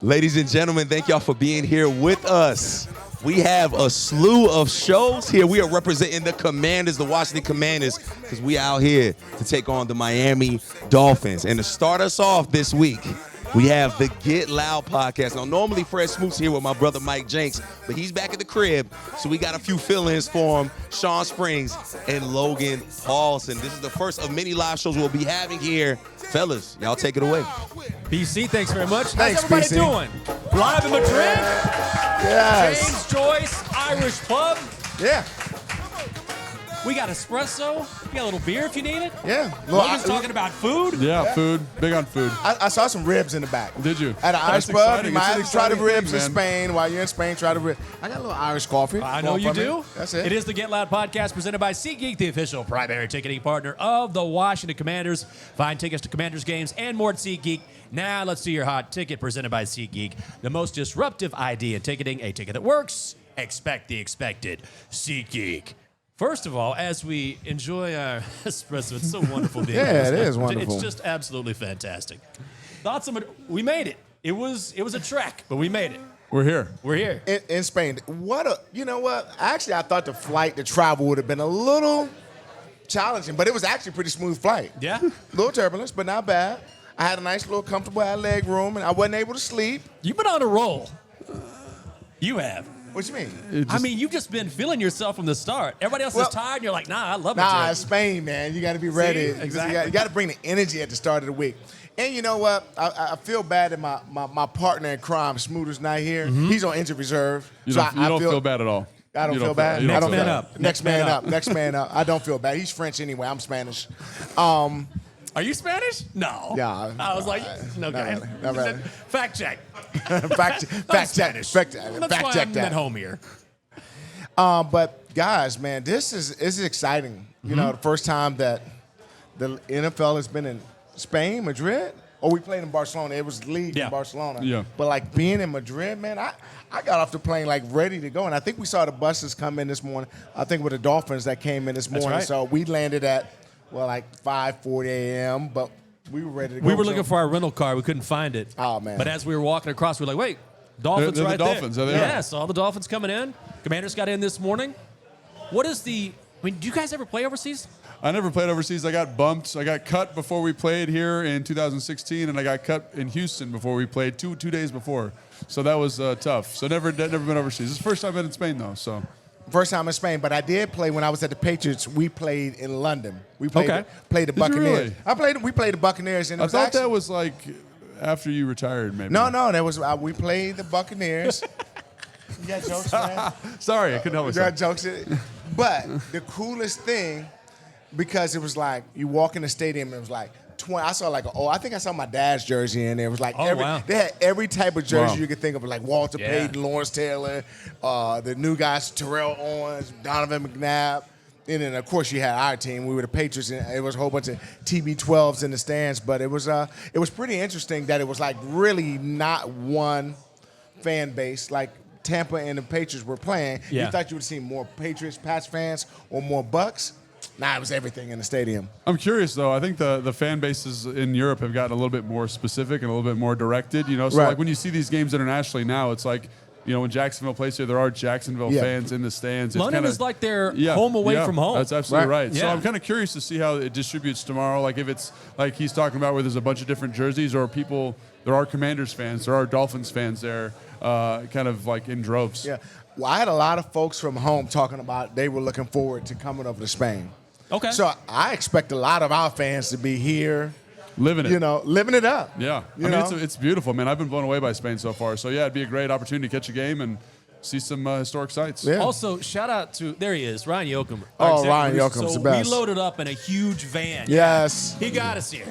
Ladies and gentlemen, thank y'all for being here with us. We have a slew of shows here. We are representing the Commanders, the Washington Commanders, because we out here to take on the Miami Dolphins. And to start us off this week, we have the Get Loud podcast. Now, normally Fred Smoot's here with my brother Mike Jenks, but he's back at the crib, so we got a few fill-ins for him, Sean Springs and Logan Paulsen. This is the first of many live shows we'll be having here. Fellas, y'all take it away. BC, thanks very much. Thanks, how's everybody BC. doing? Live in Madrid? Yes. James Joyce, Irish Pub. Yeah. We got espresso. We got a little beer if you need it. Yeah. Logan's talking about food. Yeah, food. Big on food. I saw some ribs in the back. Did you? At an Irish That's pub, exciting. you might It's an have to try the exciting ribs thing, in man. Spain. While you're in Spain, try the ribs. I got a little Irish coffee. I know you do. That's it. It is the Get Loud podcast presented by SeatGeek, the official primary ticketing partner of the Washington Commanders. Find tickets to Commanders games and more at SeatGeek. Now let's see your hot ticket presented by SeatGeek. The most disruptive idea in ticketing, a ticket that works. Expect the expected. SeatGeek. First of all, as we enjoy our espresso, it's so wonderful being Yeah, here. it is wonderful. It's just absolutely fantastic. Thoughts on we made it. It was a trek, but we made it. We're here. We're here. In Spain. You know what? Actually, I thought the travel would have been a little challenging, but it was actually a pretty smooth flight. Yeah? A little turbulence, but not bad. I had a nice little comfortable leg room, and I wasn't able to sleep. You've been on a roll. You have. What you mean? I mean, you've just been feeling yourself from the start. Everybody else is tired, and you're like, nah, I love it. Nah, it's Spain, man. You got to be ready. Exactly. You got to bring the energy at the start of the week. And you know what? I feel bad that my partner in crime, Smooter's not here. He's on injured reserve. You So don't, you don't feel bad at all. I don't You feel bad. you don't I don't feel feel bad. up. Next man up. Next man up. I don't feel bad. He's French anyway. I'm Spanish. Are you Spanish? No. Yeah. I was like, no, Not guys. really, not really. Fact check. fact check. That's Fact why check I'm that. at home here. But guys, man, this is exciting. You know, the first time that the NFL has been in Spain, Madrid. Or we played in Barcelona. It was league Yeah. in Barcelona. Yeah. But like being in Madrid, man, I got off the plane like ready to go. And I think we saw the buses come in this morning. I think with the Dolphins that came in this morning. right. So we landed at like 5:40 a.m. But we were ready to go. We were looking for our rental car. We couldn't find it. Oh, man. But as we were walking across, we were like, wait, Dolphins They're the right Dolphins. there. There they are. Yeah, saw the Dolphins coming in. Commanders got in this morning. Do you guys ever play overseas? I never played overseas. I got bumped. I got cut before we played here in 2016, and I got cut in Houston before we played two days before. So that was tough. So never been overseas. It's the first time I've been in Spain, though. So First time in Spain, but I did play when I was at the Patriots. We played in London. We played Okay. played the Did you Buccaneers. really? We played the Buccaneers, and it I was thought actually, that was like after you retired, maybe. no. That was we played the Buccaneers. You got jokes, man? Sorry, I couldn't help You got myself. jokes. But the coolest thing, because it was like you walk in the stadium, and it was like 20. I saw I think I saw my dad's jersey in there. It was like wow. they had every type of jersey Wow. you could think of, like Walter Yeah. Payton, Lawrence Taylor, the new guys, Terrell Owens, Donovan McNabb. And then, of course, you had our team. We were the Patriots, and it was a whole bunch of TB12s in the stands. But it was pretty interesting that it was like really not one fan base. Like Tampa and the Patriots were playing. Yeah. You thought you would see more Patriots, Pats fans, or more Bucks. Nah, it was everything in the stadium. I'm curious, though. I think the fan bases in Europe have gotten a little bit more specific and a little bit more directed. You know, so Right. like when you see these games internationally now, it's like, you know, when Jacksonville plays here, there are Jacksonville Yeah. fans in the stands. It's London kinda- is like their home away from home. That's absolutely Right. right. So Yeah. I'm kind of curious to see how it distributes tomorrow. Like if it's like he's talking about where there's a bunch of different jerseys or people, there are Commanders fans, there are Dolphins fans there, kind of like in droves. Yeah. Well, I had a lot of folks from home talking about they were looking forward to coming over to Spain. Okay. So I expect a lot of our fans to be here, Living it. you know, living it up. Yeah. You I mean, know? it's beautiful, man. I've been blown away by Spain so far. So, yeah, it'd be a great opportunity to catch a game and see some historic sites. Yeah. Also, shout out to, there he is, Ryan Yoakum. Oh, our executive Ryan producer. Yoakum's So the best. we loaded up in a huge van. Yes. He got us here.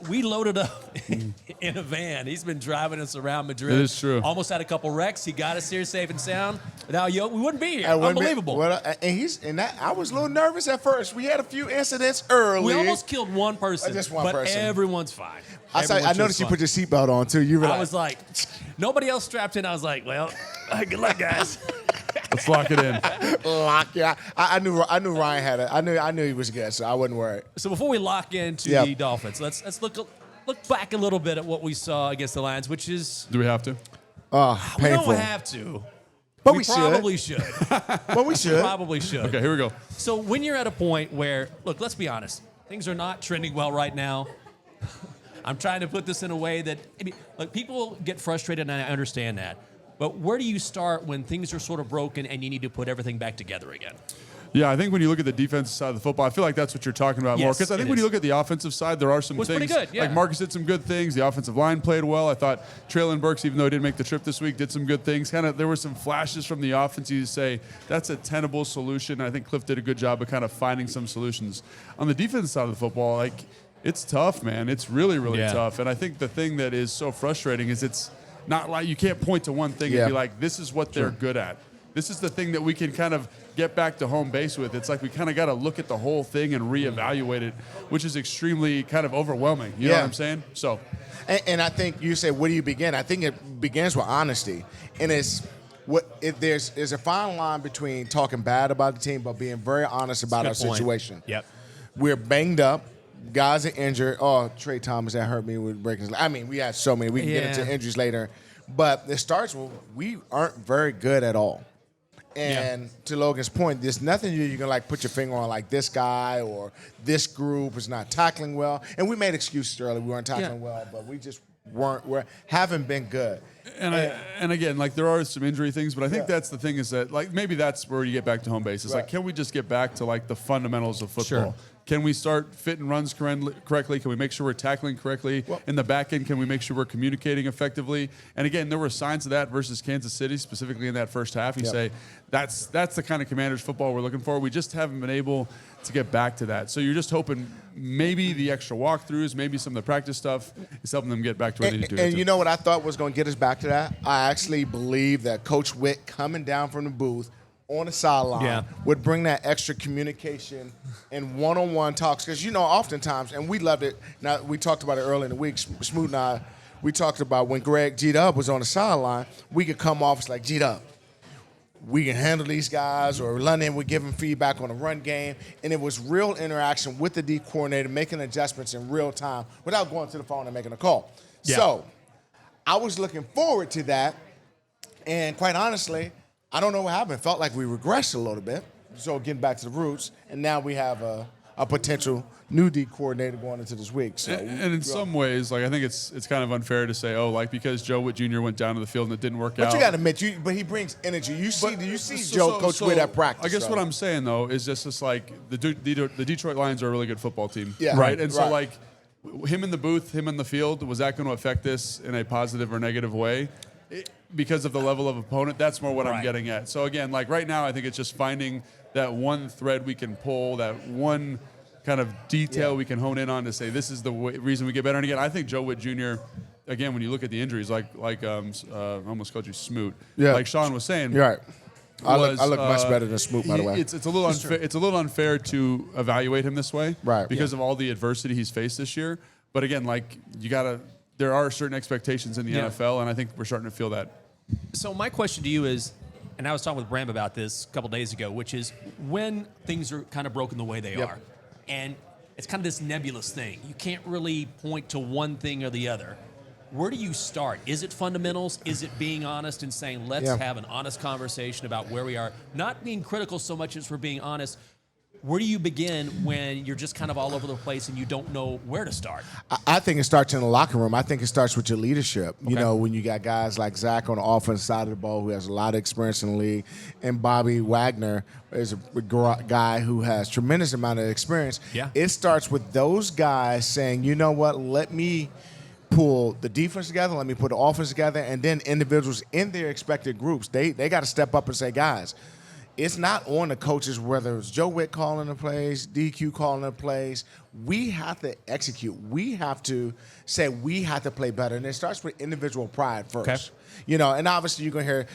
We loaded up in a van. He's been driving us around Madrid. It is true. Almost had a couple wrecks. He got us here safe and sound. Without we wouldn't be here. I wouldn't be- Unbelievable. I was a little nervous at first. We had a few incidents early. We almost killed one person. Just one but person. everyone's fine. I Everyone's noticed just you fine. put your seatbelt on too. You were I was like, nobody else strapped in. I was like, well, good luck, guys. Let's lock it in. lock. Yeah, I knew Ryan had it. I knew he was good, so I wasn't worried. So before we lock into Yep. the Dolphins, let's look look back a little bit at what we saw against the Lions, which is Do we have to? we Painful. don't have to. But we probably should. But we should. Probably should. Okay, here we go. So when you're at a point where, look, let's be honest, things are not trending well right now. I'm trying to put this in a way that, look, people get frustrated, and I understand that. But where do you start when things are sort of broken and you need to put everything back together again? Yeah, I think when you look at the defensive side of the football, I feel like that's what you're talking about more. Yes, Because I think it when is. you look at the offensive side, there are some Was things. pretty good, yeah. Like Marcus did some good things. The offensive line played well. I thought Traylon Burks, even though he didn't make the trip this week, did some good things. There were some flashes from the offense. You say that's a tenable solution. I think Cliff did a good job of kind of finding some solutions. On the defensive side of the football, like it's tough, man. It's really, really tough. And I think the thing that is so frustrating is it's not like you can't point to one thing and be like, this is what they're good at. This is the thing that we can kind of get back to home base with. It's like we kind of got to look at the whole thing and reevaluate it, which is extremely kind of overwhelming. You know what I'm saying? So, and I think you say, where do you begin? I think it begins with honesty, and it's there's a fine line between talking bad about the team but being very honest about our situation. Yep. We're banged up. Guys are injured. Oh, Trey Thomas, that hurt me with breaking his leg. I mean, we had so many. We can get into injuries later. But it starts with we aren't very good at all. And to Logan's point, there's nothing you can like put your finger on like this guy or this group is not tackling well. And we made excuses earlier. We weren't tackling well, but we just haven't been good. And again, like there are some injury things, but I think that's the thing is that like maybe that's where you get back to home base. It's like, can we just get back to like the fundamentals of football? Sure. Can we start fitting runs correctly? Can we make sure we're tackling correctly? In the back end, can we make sure we're communicating effectively? And again, there were signs of that versus Kansas City, specifically in that first half. You say that's the kind of Commanders football we're looking for. We just haven't been able to get back to that. So you're just hoping maybe the extra walkthroughs, maybe some of the practice stuff is helping them get back to where they need to do. And you know what I thought was going to get us back to that? I actually believe that Coach Witt coming down from the booth on the sideline would bring that extra communication and one-on-one talks. Because, oftentimes, and we loved it. Now, we talked about it earlier in the week, Smoot and I, we talked about when Greg G-Dub was on the sideline, we could come off as like, G-Dub, we can handle these guys, or London would give him feedback on the run game. And it was real interaction with the D coordinator, making adjustments in real time without going to the phone and making a call. Yeah. So I was looking forward to that. And quite honestly, I don't know what happened. It felt like we regressed a little bit. So getting back to the roots, and now we have a potential new D coordinator going into this week. So, and in some ways, like I think it's kind of unfair to say, because Joe Witt Jr. went down to the field and it didn't work out. But you got to admit, but he brings energy. You see Coach Witt at practice. I guess what I'm saying though is just like the Detroit Lions are a really good football team, yeah, right? And so like him in the booth, him in the field, was that going to affect this in a positive or negative way? Because of the level of opponent, that's more what I'm getting at. So again, like right now, I think it's just finding that one thread we can pull, that one kind of detail we can hone in on to say this is the reason we get better. And again, I think Joe Witt Jr., again, when you look at the injuries, I almost called you Smoot. Yeah. Like Sean was saying. You're right. I look much better than Smoot, by the way. It's a little unfair. It's a little unfair to evaluate him this way, right? Because of all the adversity he's faced this year. But again, like there are certain expectations in the NFL, and I think we're starting to feel that. So my question to you is, and I was talking with Bram about this a couple days ago, which is when things are kind of broken the way they are, and it's kind of this nebulous thing. You can't really point to one thing or the other. Where do you start? Is it fundamentals? Is it being honest and saying, let's have an honest conversation about where we are? Not being critical so much as we're being honest. Where do you begin when you're just kind of all over the place and you don't know where to start? I think it starts in the locker room. I think it starts with your leadership. Okay. When you got guys like Zach on the offensive side of the ball who has a lot of experience in the league, and Bobby Wagner is a guy who has tremendous amount of experience. Yeah. It starts with those guys saying, you know what, let me pull the defense together, let me put the offense together, and then individuals in their expected groups, they got to step up and say, guys, it's not on the coaches, whether it's Joe Witt calling the plays, DQ calling the plays. We have to execute. We have to say we have to play better. And it starts with individual pride first. Okay. And obviously you're going to hear,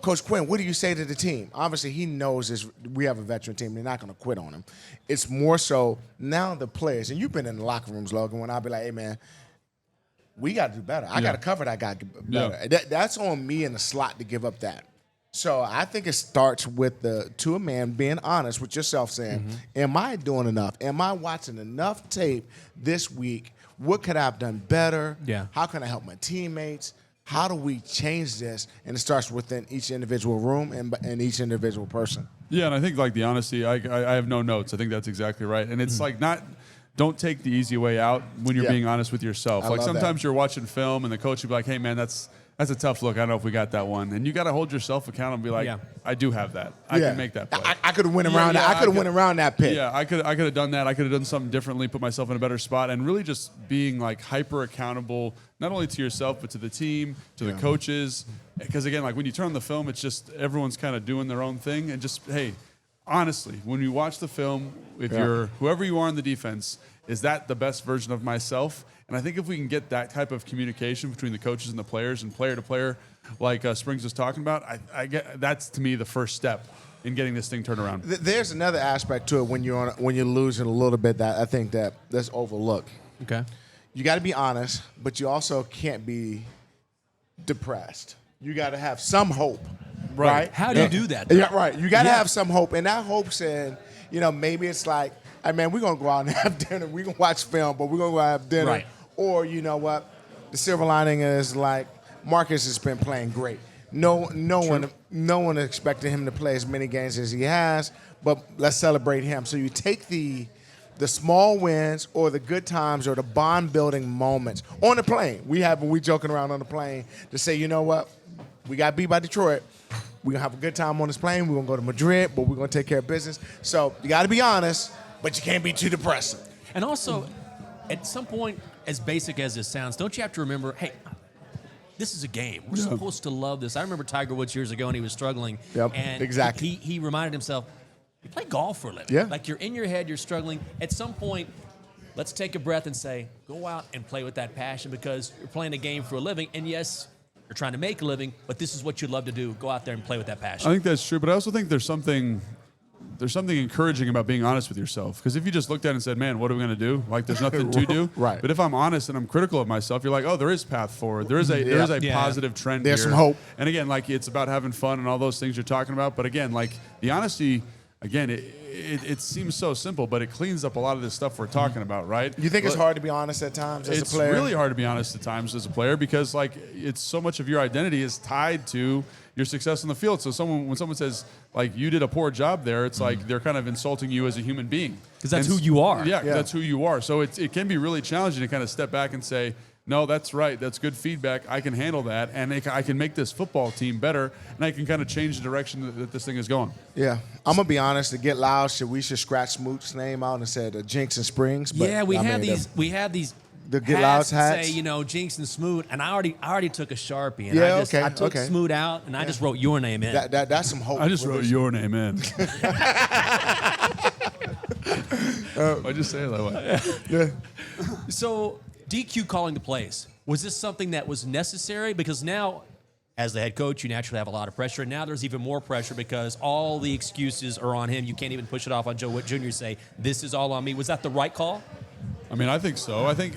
Coach Quinn, what do you say to the team? Obviously he knows we have a veteran team. They're not going to quit on him. It's more so now the players, and you've been in the locker rooms, Logan, when I'll be like, hey, man, we got to do better. I got to cover that guy better. Yeah. That's on me in the slot to give up that. So I think it starts with to a man being honest with yourself, saying, am I doing enough? Am I watching enough tape this week What could I have done better? Yeah. How can I help my teammates? How do we change this? And it starts within each individual room and each individual person. Yeah, and I think like the honesty, I have no notes. I think that's exactly right. And it's like don't take the easy way out when you're being honest with yourself. I Like love sometimes that. you're watching film and the coach will be like, hey man, that's a tough look. I don't know if we got that one. And you got to hold yourself accountable and be like, Yeah. I do have that. I can make that play. I could have went around Yeah, that. I could have I went around that pit. Yeah, I could have done that. I could have done something differently, put myself in a better spot, and really just being like hyper accountable, not only to yourself but to the team, to the coaches. Because again, like when you turn on the film, it's just everyone's kind of doing their own thing, and just hey, honestly, when you watch the film, if you're whoever you are in the defense, is that the best version of myself? And I think if we can get that type of communication between the coaches and the players and player to player, like Springs was talking about, I get that's to me the first step in getting this thing turned around. There's another aspect to it when you're losing a little bit that I think that's overlooked. Okay. You got to be honest, but you also can't be depressed. You got to have some hope, right? How do you do that? Yeah, right. You got to have some hope, and that hope said, maybe it's like, hey man, we're gonna go out and have dinner. We're gonna watch film, but we're gonna go have dinner. Right. Or you know what? The silver lining is like Marcus has been playing great. No one expected him to play as many games as he has, but let's celebrate him. So you take the small wins or the good times or the bond building moments on the plane. We joking around on the plane to say, you know what? We got beat by Detroit. We're gonna have a good time on this plane. We're gonna go to Madrid, but we're gonna take care of business. So you gotta be honest, but you can't be too depressing. And also, at some point, as basic as this sounds, don't you have to remember, hey, this is a game. We're supposed to love this. I remember Tiger Woods years ago, and he was struggling. Yep, and exactly. He reminded himself, you play golf for a living. Yeah. Like you're in your head, you're struggling. At some point, let's take a breath and say, go out and play with that passion because you're playing a game for a living. And yes, you're trying to make a living, but this is what you love to do. Go out there and play with that passion. I think that's true, but I also think there's something encouraging about being honest with yourself. Because if you just looked at it and said, man, what are we going to do? Like, there's nothing to do. Right. But if I'm honest and I'm critical of myself, you're like, oh, there is path forward. There is a Yeah. positive trend There's here. some hope. And again, like, it's about having fun and all those things you're talking about. But again, like, the honesty, again, it seems so simple, but it cleans up a lot of this stuff we're talking about, right? You think it's But- hard to be honest at times as a it's player? really hard to be honest at times as a player because like it's so much of your identity is tied to your success on the field. So when someone says like you did a poor job there, it's like they're kind of insulting you as a human being 'Cause that's And who you are. Yeah, Yeah. that's who you are. So it can be really challenging to kind of step back and say, no, that's right. That's good feedback. I can handle that, and I can make this football team better, and I can kind of change the direction that this thing is going. Yeah, I'm gonna be honest. To get loud, we should scratch Smoot's name out and say Jinx and Springs. But, Yeah, we I had mean, these. We had these. The Get Loud that hats? say, Jinx and Smoot, and I already took a Sharpie, and Yeah, I took okay. Smoot out, and I just wrote your name in. That's some hope. I just for wrote this. your name in. I just say it that way. Yeah. So DQ calling the plays, was this something that was necessary? Because now, as the head coach, you naturally have a lot of pressure, and now there's even more pressure because all the excuses are on him. You can't even push it off on Joe Witt Jr. Say this is all on me. Was that the right call? I mean, I think so. I think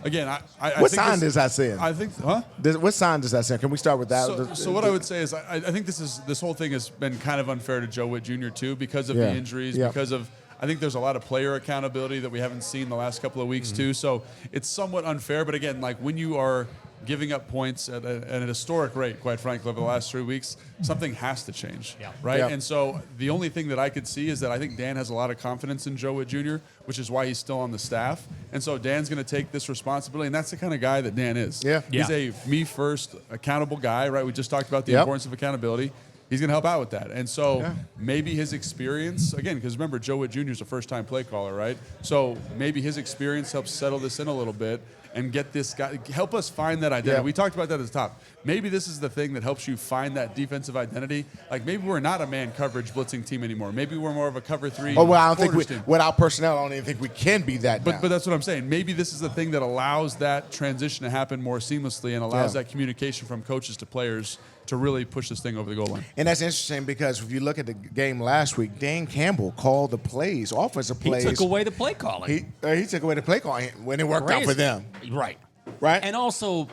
again, I What think sign this- does that say? I think, huh? What sign does that say? Can we start with that? So what I would say is I think this whole thing has been kind of unfair to Joe Witt Jr. too because of the Yeah. injuries, Yeah. because of I think there's a lot of player accountability that we haven't seen the last couple of weeks too. So it's somewhat unfair. But again, like when you are giving up points at an historic rate, quite frankly, over the last 3 weeks, something has to change, right? Yeah. And so the only thing that I could see is that I think Dan has a lot of confidence in Joe Witt Jr., which is why he's still on the staff. And so Dan's going to take this responsibility, and that's the kind of guy that Dan is. Yeah. He's Yeah. a me-first, accountable guy, right? We just talked about the Yep. importance of accountability. He's going to help out with that. And so Yeah. maybe his experience, again, because remember, Joe Witt Jr. is a first-time play caller, right? So maybe his experience helps settle this in a little bit and get this guy, help us find that identity. Yeah. We talked about that at the top. Maybe this is the thing that helps you find that defensive identity. Like maybe we're not a man coverage blitzing team anymore. Maybe we're more of a cover three. Oh, well, I don't think quarters team. without personnel, I don't even think we can be that. But now. that's what I'm saying. Maybe this is the thing that allows that transition to happen more seamlessly and allows Yeah. that communication from coaches to players to really push this thing over the goal line. And that's interesting because if you look at the game last week, Dan Campbell called the plays, offensive He plays. took away the play calling. He took away the play call when it worked out for Crazy. them. Right. Right? And also,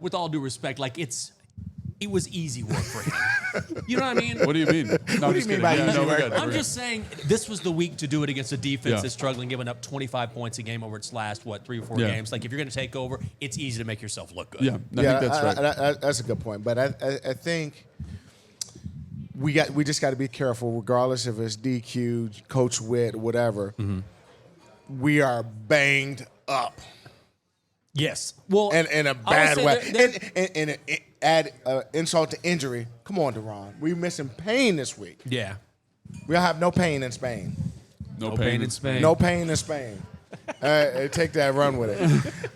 with all due respect, like it was easy work for him. You know what I mean? What do you mean? No, What do you mean by easy we're work? good. I'm We're just saying this was the week to do it against a defense Yeah. that's struggling, giving up 25 points a game over its last, 3 or 4 Yeah. games. Like, if you're going to take over, it's easy to make yourself look good. good. Yeah, I think that's right. That's a good point. But I think we just got to be careful, regardless if it's DQ, Coach Witt, whatever. Mm-hmm. We are banged up. Yes. Well, And in a I would bad say way. And add insult to injury. Come on, Deron. We're missing Payne this week. yeah. We'll have no pain in Spain. No Pain in Spain. No pain in Spain. Take that, run with it.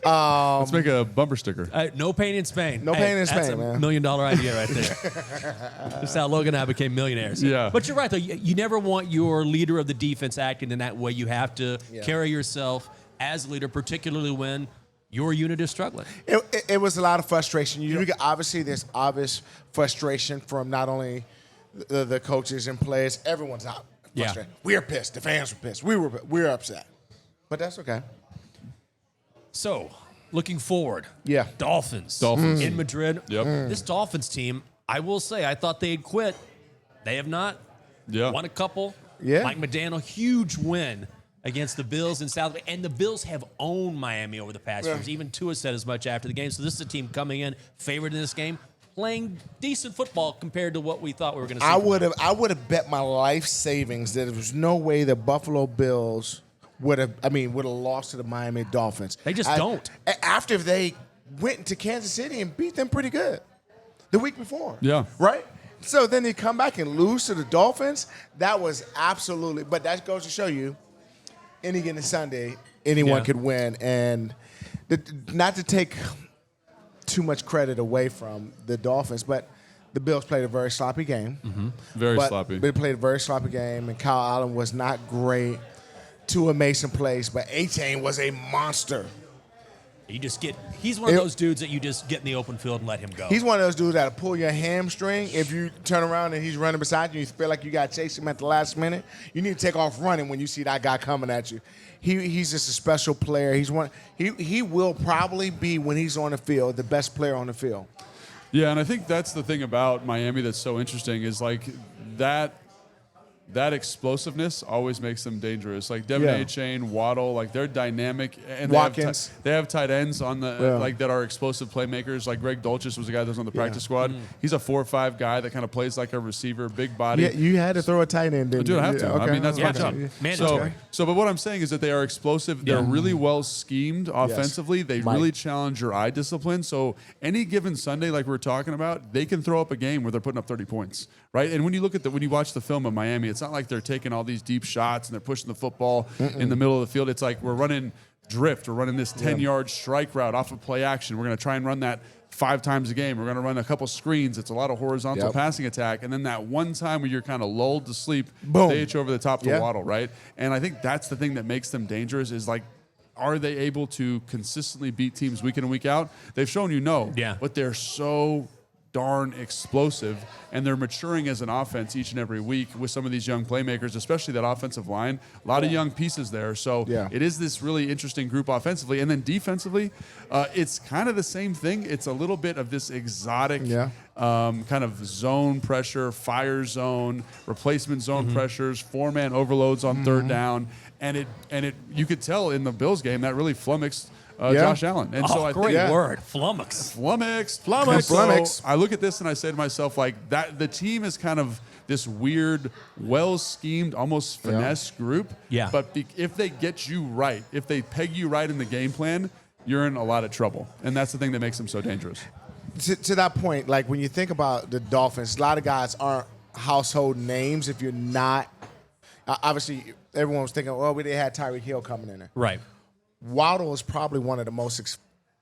Let's make a bumper sticker. No pain in Spain. No pain in that's Spain, a man. $1 million idea right there. Just how Logan and I became millionaires. Yeah. But you're right, though. You never want your leader of the defense acting in that way. You have to carry yourself as a leader, particularly when your unit is struggling. It was a lot of frustration. Obviously, there's obvious frustration from not only the coaches and players. Everyone's out. Frustrated. We're pissed. The fans were pissed. We're upset. But that's okay. So, looking forward. Yeah. Dolphins. In Madrid. Yep. This Dolphins team, I will say, I thought they'd quit. They have not. Yeah. Won a couple. Yeah. Mike McDaniel, huge win against the Bills in South. And the Bills have owned Miami over the past years. Even Tua said as much after the game. So this is a team coming in favored in this game, playing decent football compared to what we thought we were going to see. I would have bet my life savings that there was no way the Buffalo Bills would have lost to the Miami Dolphins. They just don't. After they went to Kansas City and beat them pretty good the week before. Yeah. Right? So then they come back and lose to the Dolphins. That was absolutely, but that goes to show you, any given Sunday, anyone could win. And not to take too much credit away from the Dolphins, but the Bills played a very sloppy game. Very sloppy. They played a very sloppy game, and Kyle Allen was not great. Tua Mason plays, but A-Chain was a monster. He's one of those dudes that you just get in the open field and let him go. He's one of those dudes that'll pull your hamstring if you turn around and he's running beside you. You feel like you got to chase him at the last minute. You need to take off running when you see that guy coming at you. He's just a special player. He will probably be, when he's on the field, the best player on the field. Yeah, and I think that's the thing about Miami that's so interesting is like that explosiveness always makes them dangerous. Like Devin A-Chain, Waddle, like they're dynamic, and Watkins. they have tight ends on the like that are explosive playmakers. Like Greg Dulcich was the guy that was on the practice squad. He's a 4-5 guy that kind of plays like a receiver, big body. Yeah, you had to throw a tight end, didn't Dude, you? I have to. I mean, that's my job. Mandatory. But what I'm saying is that they are explosive. They're really well schemed offensively. They really challenge your eye discipline. So any given Sunday, like we're talking about, they can throw up a game where they're putting up 30 points, right? And when you look at when you watch the film of Miami, it's not like they're taking all these deep shots and they're pushing the football in the middle of the field. It's like we're running drift. We're running this 10-yard strike route off of play action. We're going to try and run that 5 times a game. We're going to run a couple screens. It's a lot of horizontal passing attack. And then that one time where you're kind of lulled to sleep, they hit you over the top to Waddle, right? And I think that's the thing that makes them dangerous is like, are they able to consistently beat teams week in and week out? They've shown you no. Yeah. But they're so darn explosive, and they're maturing as an offense each and every week with some of these young playmakers, especially that offensive line. A lot of young pieces there. So it is this really interesting group offensively. And then defensively, it's kind of the same thing. It's a little bit of this exotic kind of zone pressure, fire zone, replacement zone pressures, 4-man overloads on third down. And it you could tell in the Bills game that really flummoxed Josh Allen. And so I great think word. Flummox. So I look at this and I say to myself, like, that the team is kind of this weird, well-schemed, almost finesse group. Yeah. But if they get you right, if they peg you right in the game plan, you're in a lot of trouble. And that's the thing that makes them so dangerous. To that point, like when you think about the Dolphins, a lot of guys aren't household names if you're not. Obviously, everyone was thinking, well, they had Tyreek Hill coming in there. Right. Waddle is probably one of the most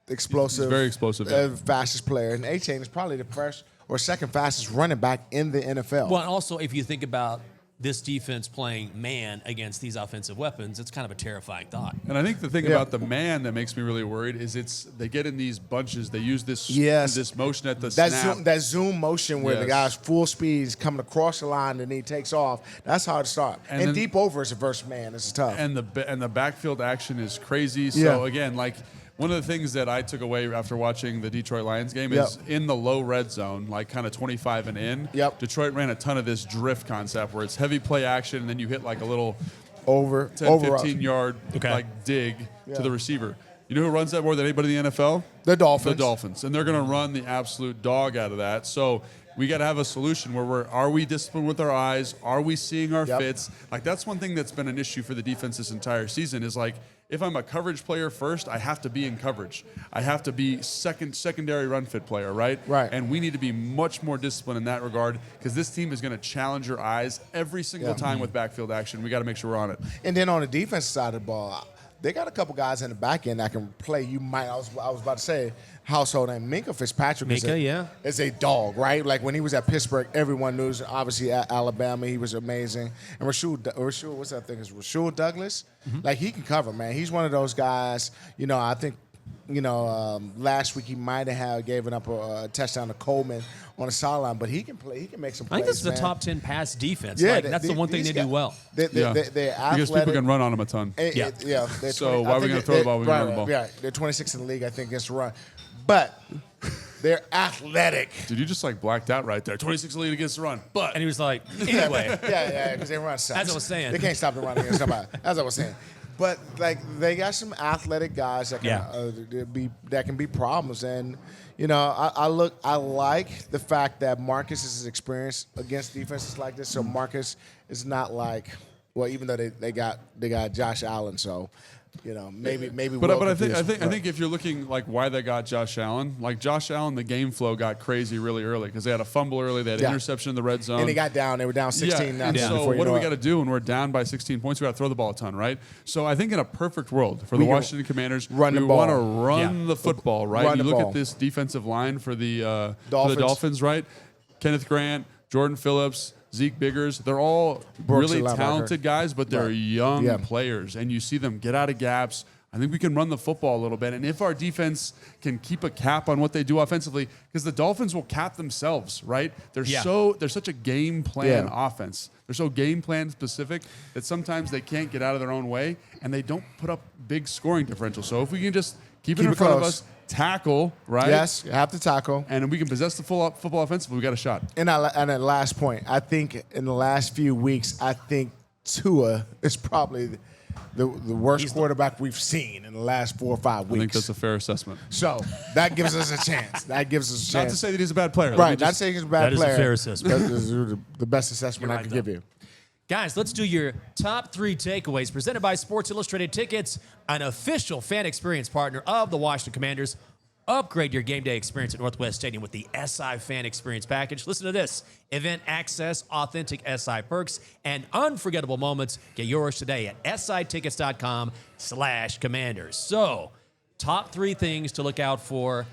explosive, He's very explosive, fastest player. And A-Chain is probably the first or second fastest running back in the NFL. Well, and also, if you think about this defense playing man against these offensive weapons, it's kind of a terrifying thought. And I think the thing about the man that makes me really worried is they get in these bunches. They use this motion at the snap. That zoom motion where the guy's full speed is coming across the line and he takes off. That's hard to stop. And then, deep over is a verse man. It's tough. And the backfield action is crazy. So again, like One of the things that I took away after watching the Detroit Lions game is in the low red zone, like kind of 25 and in, Detroit ran a ton of this drift concept where it's heavy play action and then you hit like a little 10, 15 yard like dig to the receiver. You know who runs that more than anybody in the NFL? The Dolphins. The Dolphins. And they're going to run the absolute dog out of that. So we got to have a solution where are we disciplined with our eyes? Are we seeing our fits? Like that's one thing that's been an issue for the defense this entire season is like, if I'm a coverage player first, I have to be in coverage. I have to be secondary run fit player, right? Right. And we need to be much more disciplined in that regard because this team is going to challenge your eyes every single time with backfield action. We got to make sure we're on it. And then on the defensive side of the ball, they got a couple guys in the back end that can play. I was about to say household name. Minka Fitzpatrick is a dog, right? Like when he was at Pittsburgh, everyone knew. Obviously at Alabama, he was amazing. And Rasheed, what's that thing? Is Rasheed Douglas? Like he can cover, man. He's one of those guys. You know, I think. You know, last week he might have given up a touchdown to Coleman on the sideline, but he can play. He can make some plays. I think this is a top 10 pass defense. Yeah, like, that's the one thing they do well. They're athletic. Because people can run on them a ton. So why are we going to throw the ball when we run the ball? Yeah, they're 26th in the league, I think, against the run. But they're athletic. Dude, you just like blacked out right there. 26th lead against the run. But and he was like, anyway. because they run sucks. As I was saying. They can't stop the run against somebody. As I was saying. But like they got some athletic guys that can be problems, and you know I like the fact that Marcus is experienced against defenses like this. So Marcus is not like even though they got Josh Allen, so you know maybe. But I think if you're looking like why they got Josh Allen, the game flow got crazy really early because they had a fumble early, they had an interception in the red zone, and they got down. They were down 16. So what do we got to do when we're down by 16 points? We got to throw the ball a ton, right? So I think in a perfect world for the Washington Commanders, we want to run the football, right? You look at this defensive line for the Dolphins, right? Kenneth Grant, Jordan Phillips, Zeke Biggers, they're all really talented guys, but they're young players, and you see them get out of gaps. I think we can run the football a little bit, and if our defense can keep a cap on what they do offensively, because the Dolphins will cap themselves, right? They're such a game plan offense. They're so game plan specific that sometimes they can't get out of their own way, and they don't put up big scoring differential. So if we can just keep it in front of us, tackle, right? Yes, you have to tackle. And we can possess the football offensively. We got a shot. And at last point, I think in the last few weeks, I think Tua is probably the worst quarterback we've seen in the last 4 or 5 weeks. I think that's a fair assessment. So that gives us a chance. Not to say that he's a bad player. Right, not to say he's a bad player. That is a fair assessment. That is the best assessment I can give you. Guys, let's do your top 3 takeaways presented by Sports Illustrated Tickets, an official fan experience partner of the Washington Commanders. Upgrade your game day experience at Northwest Stadium with the SI Fan Experience Package. Listen to this. Event access, authentic SI perks, and unforgettable moments. Get yours today at sitickets.com/commanders. So, top 3 things to look out for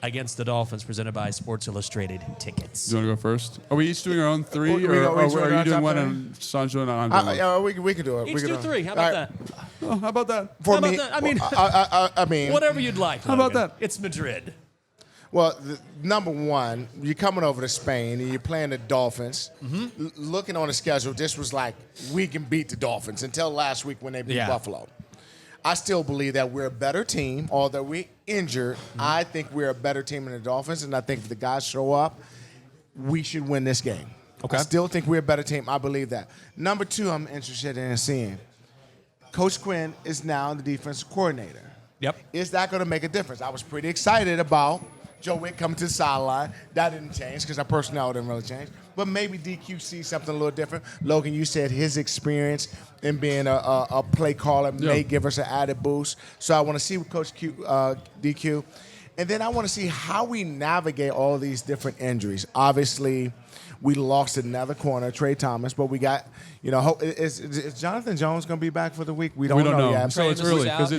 against the Dolphins presented by Sports Illustrated Tickets. Do you want to go first? Are we each doing our own 3, or are you doing one and Sanj doing one? We can do it. Each do 3. How about that? Oh, how about that? For me, I mean, whatever you'd like. How about that? It's Madrid. Well, number one, you're coming over to Spain and you're playing the Dolphins. Looking on the schedule, this was like we can beat the Dolphins until last week when they beat Buffalo. I still believe that we're a better team, although we're injured. I think we're a better team than the Dolphins, and I think if the guys show up, we should win this game. Okay. I still think we're a better team. I believe that. Number 2, I'm interested in seeing. Coach Quinn is now the defensive coordinator. Yep. Is that going to make a difference? I was pretty excited about Joe Wick coming to the sideline. That didn't change because our personnel didn't really change. But maybe DQ sees something a little different. Logan, you said his experience in being a play caller may give us an added boost. So I want to see with Coach DQ. And then I want to see how we navigate all these different injuries. Obviously, we lost another corner, Trey Thomas, but we got, is Jonathan Jones going to be back for the week? We don't know yet. So it's early because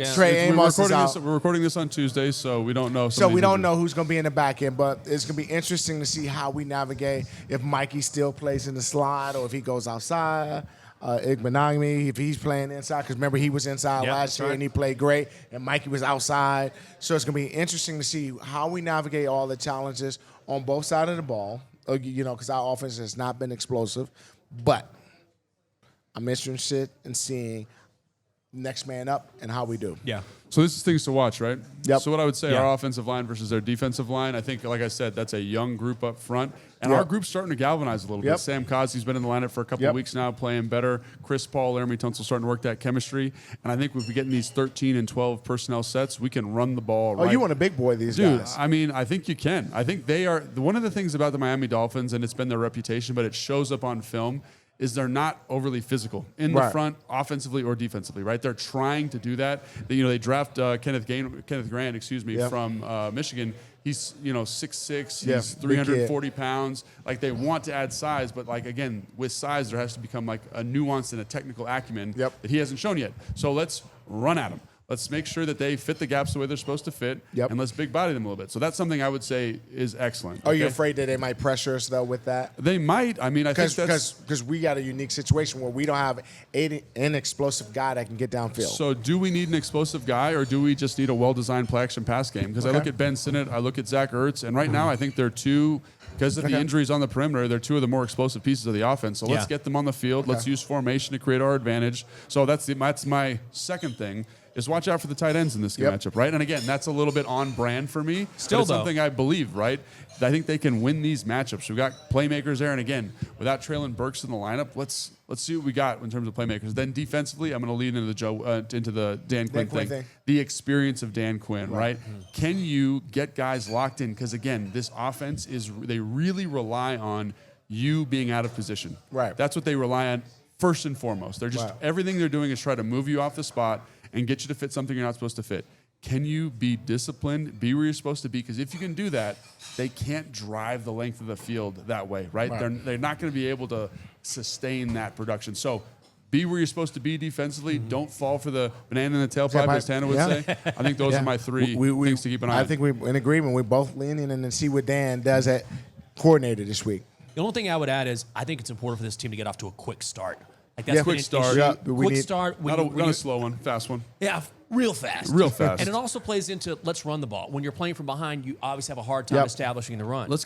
we're recording this on Tuesday, so we don't know. So we don't know who's going to be in the back end, but it's going to be interesting to see how we navigate if Mikey still plays in the slot or if he goes outside. Igbenogany, if he's playing inside, because remember he was inside last year and he played great, and Mikey was outside. So it's going to be interesting to see how we navigate all the challenges on both sides of the ball, because our offense has not been explosive. But I'm interested in seeing next man up, and how we do. Yeah. So this is things to watch, right? Yep. So what I would say, Yeah. our offensive line versus their defensive line, I think, like I said, that's a young group up front. And Yep. our group's starting to galvanize a little Yep. bit. Sam Cosby's been in the lineup for a couple Yep. of weeks now, playing better. Chris Paul, Laramie Tunsil starting to work that chemistry. And I think if we get in these 13 and 12 personnel sets, we can run the ball Oh, right. you want a big boy, these Dude, guys. I mean, I think you can. I think they are one of the things about the Miami Dolphins, and it's been their reputation, but it shows up on film, is they're not overly physical in the Right. front, offensively or defensively, right? They're trying to do that. They draft Kenneth Grant, Yep. from Michigan. He's 6'6", Yeah, he's big 340 pounds. Like, they want to add size, but like, again, with size, there has to become like a nuance and a technical acumen Yep. that he hasn't shown yet. So let's run at him. Let's make sure that they fit the gaps the way they're supposed to fit, Yep. and let's big body them a little bit. So that's something I would say is excellent. Are you okay? afraid that they might pressure us, though, with that? They might. I mean, I think that's... Because we got a unique situation where we don't have an explosive guy that can get downfield. So do we need an explosive guy, or do we just need a well-designed play-action pass game? Because I look at Ben Sinnott, I look at Zach Ertz, and right now I think they're two, because of the injuries on the perimeter, they're two of the more explosive pieces of the offense. So let's get them on the field. Let's use formation to create our advantage. So that's my second thing. Is watch out for the tight ends in this matchup, right? And again, that's a little bit on brand for me. Still, it's though, something I believe, right? I think they can win these matchups. We've got playmakers there, and again, without Traylon Burks in the lineup, let's see what we got in terms of playmakers. Then defensively, I'm going to lead into the Dan Quinn thing. The experience of Dan Quinn, right? Can you get guys locked in? Because again, this offense they really rely on you being out of position. Right. That's what they rely on first and foremost. They're just everything they're doing is try to move you off the spot and get you to fit something you're not supposed to fit. Can you be disciplined, be where you're supposed to be? Because if you can do that, they can't drive the length of the field that way, right? They're not going to be able to sustain that production. So be where you're supposed to be defensively. Don't fall for the banana in the tailpipe, as Tana would say. I think those are my three things to keep an eye on. I think we're in agreement. We're both leaning in and see what Dan does at coordinator this week. The only thing I would add is I think it's important for this team to get off to a quick start. Like that's quick been an start. issue. Yeah, Quick start. Not a slow one, fast one. Yeah, real fast. Real fast. And it also plays into let's run the ball. When you're playing from behind, you obviously have a hard time establishing the run. Let's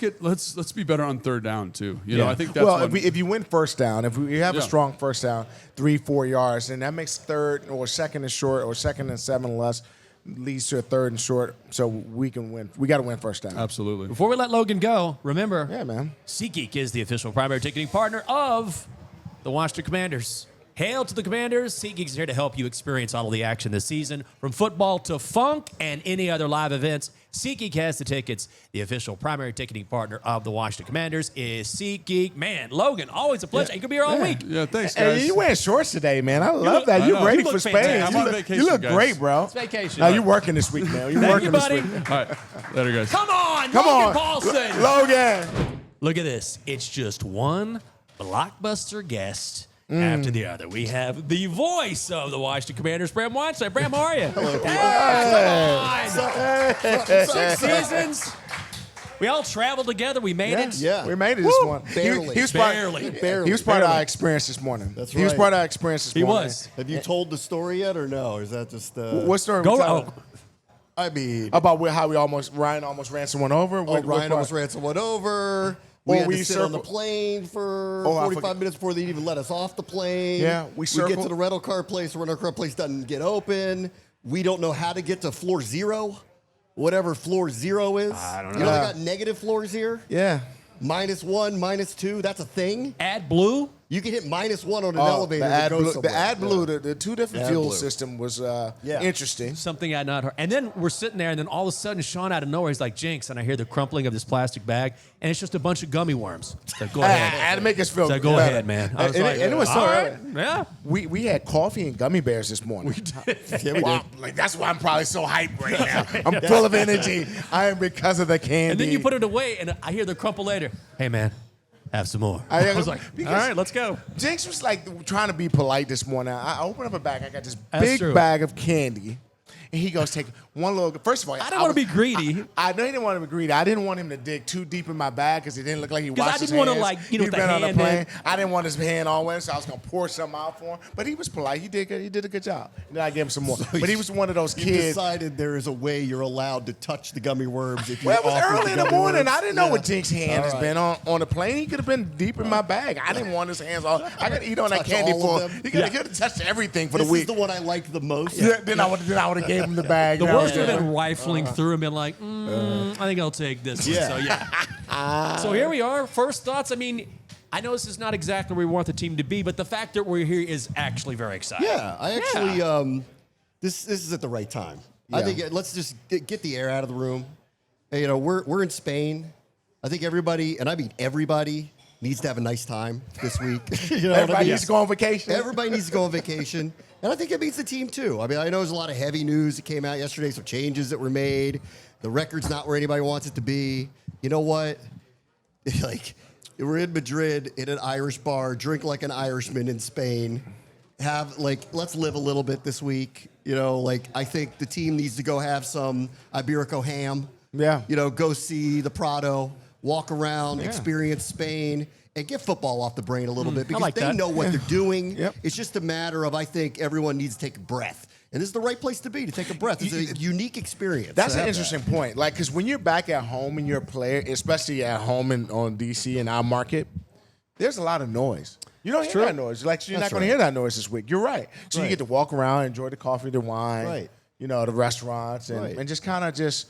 be better on third down too. You know, I think that's if you win first down, if you have a strong first down, 3-4 yards, then that makes third or second and short or second and 7 or less leads to a third and short, so we can win. We got to win first down. absolutely. Before we let Logan go, remember, SeatGeek is the official primary ticketing partner of the Washington Commanders. Hail to the Commanders. SeatGeek is here to help you experience all of the action this season, from football to funk and any other live events. SeatGeek has the tickets. The official primary ticketing partner of the Washington Commanders is SeatGeek. Man, Logan, always a pleasure. You could be here all week. Yeah, thanks, guys. Hey, you wearing shorts today, man. I love that. You're know. ready You for look Spain. fantastic. I'm on vacation, You look guys. great, bro. It's vacation. No, you're working this week, man. You're Thank working you, this buddy. week. All right, later, guys. Come on, Come Logan on, Paulsen. Logan. Look at this. It's just one blockbuster guest after the other. We have the voice of the Washington Commanders, Bram Weinstein. Bram, how are you? Come on. 6 seasons. We all traveled together. We made it. Yeah. We made it this morning. Barely. He was Barely. Barely. He was part of our experience this morning. That's He was right. part of our experience this He morning. was. Have you told the story yet, or no? Or is that just What story? Go. we telling? I mean, About how Ryan almost ran someone over. Ryan almost ran someone over. Or We had we to sit on the circle- plane for Oh, I 45 forget. minutes before they even let us off the plane. Yeah, we get circle- to the rental car place. The rental car place doesn't get open. We don't know how to get to floor 0, whatever floor 0 is. I don't You know know. they got negative floors here? Yeah. -1, -2, that's a thing. Add blue. You can hit -1 on an elevator to go somewhere. The AdBlue, Yeah. the two different The fuel AdBlue. system was Yeah. interesting. Something I'd not heard. And then we're sitting there, and then all of a sudden, Sean out of nowhere, he's like, Jinx, and I hear the crumpling of this plastic bag, and it's just a bunch of gummy worms. So go I ahead. had to make us feel So go better. ahead, man. I was And like, it was so all early. right. Yeah. We had coffee and gummy bears this morning. Yeah, we Wow, did. like that's why I'm probably so hyped right now. I'm full of energy. I am because of the candy. And then you put it away, and I hear the crumple later. Hey, man, have some more. I was like, all right, let's go. Jinx was like trying to be polite this morning. I opened up a bag. I got this That's big true. bag of candy. And he goes, take one little. First of all, I didn't want to be greedy. I know he didn't want to be greedy. I didn't want him to dig too deep in my bag because it didn't look like he washed his hands. I didn't want to, He'd the been on a hand plane. I didn't want his hand all wet, so I was going to pour something out for him. But he was polite. He did a good job. And then I gave him some more. But he was one of those You kids. decided there is a way you're allowed to touch the gummy worms if you Well, it was offered early in the gummy morning. worms. I didn't know Yeah. what Jink's hand All has right. been on the plane. He could have been deep in my bag. I didn't want his hands all. I got to eat on that Touch candy all for of him. them? He could have touched everything for This the week. is the one I like the most. Then I would have gave him the bag. The You know? worst would have been rifling through and been like, I think I'll take this one. Yeah. So, yeah. So here we are. First thoughts. I mean, I know this is not exactly where we want the team to be, but the fact that we're here is actually very exciting. Yeah, I actually, this is at the right time. I Yeah. think let's just get the air out of the room. Hey, you know, we're in Spain. I think everybody, and I mean everybody, needs to have a nice time this week. You know what I Everybody mean? needs to go on vacation. Everybody needs to go on vacation. And I think it means the team, too. I mean, I know there's a lot of heavy news that came out yesterday, some changes that were made. The record's not where anybody wants it to be. You know what? Like, we're in Madrid in an Irish bar, drink like an Irishman in Spain. Let's live a little bit this week. You know, like, I think the team needs to go have some Iberico ham. Yeah. You know, go see the Prado, walk around, experience Spain, and get football off the brain a little bit because like they that. know what they're doing. Yep. It's just a matter of, I think, everyone needs to take a breath. And this is the right place to be, to take a breath. It's a unique experience. That's to an have interesting point. Like, because when you're back at home and you're a player, especially at home on DC and our market, there's a lot of noise. You don't hear that noise. Like, so you're That's not going to right. hear that noise this week. You're right. So you Right. get to walk around, enjoy the coffee, the wine, Right. you know, the restaurants, and, Right. and just kind of just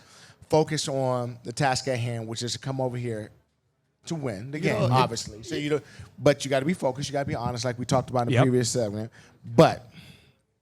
focus on the task at hand, which is to come over here to win the game, know, obviously. But you got to be focused. You got to be honest, like we talked about in the Yep. previous segment. But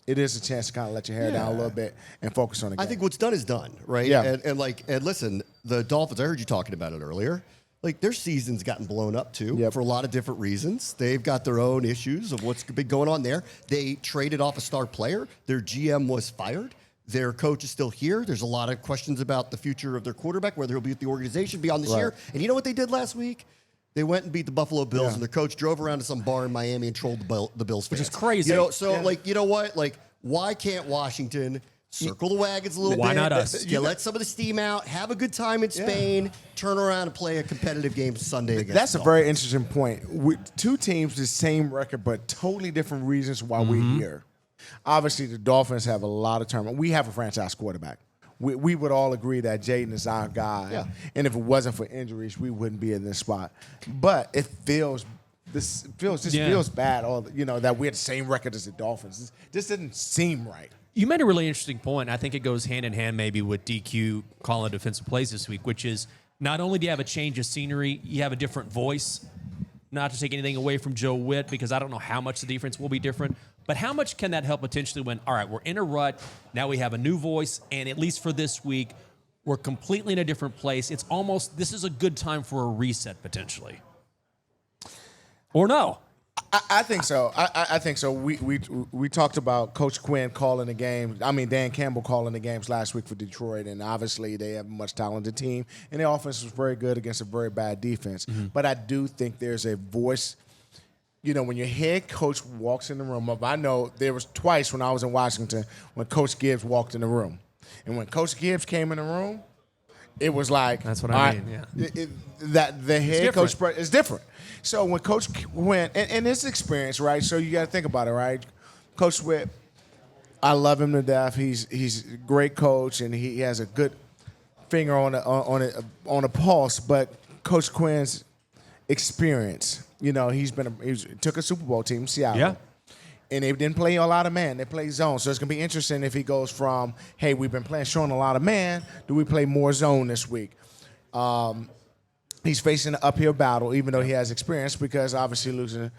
it is a chance to kind of let your hair down a Yeah. little bit and focus on the game. I think what's done is done, right? Yeah. And listen, the Dolphins, I heard you talking about it earlier. Like, their season's gotten blown up, too, Yep. for a lot of different reasons. They've got their own issues of what's been going on there. They traded off a star player. Their GM was fired. Their coach is still here. There's a lot of questions about the future of their quarterback, whether he'll be with the organization beyond this Right. year. And you know what they did last week? They went and beat the Buffalo Bills, Yeah. and their coach drove around to some bar in Miami and trolled the Bills fans. Which is crazy. You know, so, like, you know what? Like, why can't Washington circle the wagons a little Why bit? not us? You let some of the steam out, have a good time in Spain, turn around and play a competitive game Sunday against That's a the very interesting point. Two teams, the same record, but totally different reasons why we're here. Obviously, the Dolphins have a lot of turmoil. We have a franchise quarterback. We would all agree that Jaden is our guy. Yeah. And if it wasn't for injuries, we wouldn't be in this spot. But it feels bad. That we had the same record as the Dolphins. This didn't seem right. You made a really interesting point. I think it goes hand in hand maybe with DQ calling defensive plays this week, which is not only do you have a change of scenery, you have a different voice. Not to take anything away from Joe Witt, because I don't know how much the defense will be different, but how much can that help potentially when, all right, we're in a rut, now we have a new voice, and at least for this week, we're completely in a different place. It's almost, this is a good time for a reset potentially. Or no? I think so. I think so. We talked about Coach Quinn calling the game. I mean, Dan Campbell calling the games last week for Detroit, and obviously they have a much talented team, and their offense was very good against a very bad defense. But I do think there's a voice. You know, when your head coach walks in the room, I know there was twice when I was in Washington when Coach Gibbs walked in the room, and when Coach Gibbs came in the room, it was like That's what I mean, yeah. That the head different. coach spread is different. So when Coach went and his experience, right? So you got to think about it, right? Coach Witt, I love him to death. He's a great coach and he has a good finger on a pulse. But Coach Quinn's experience, you know, he took a Super Bowl team, Seattle. Yeah. And they didn't play a lot of man. They played zone. So it's going to be interesting if he goes from, hey, we've been showing a lot of man, do we play more zone this week? He's facing an uphill battle, even though he has experience, because obviously losing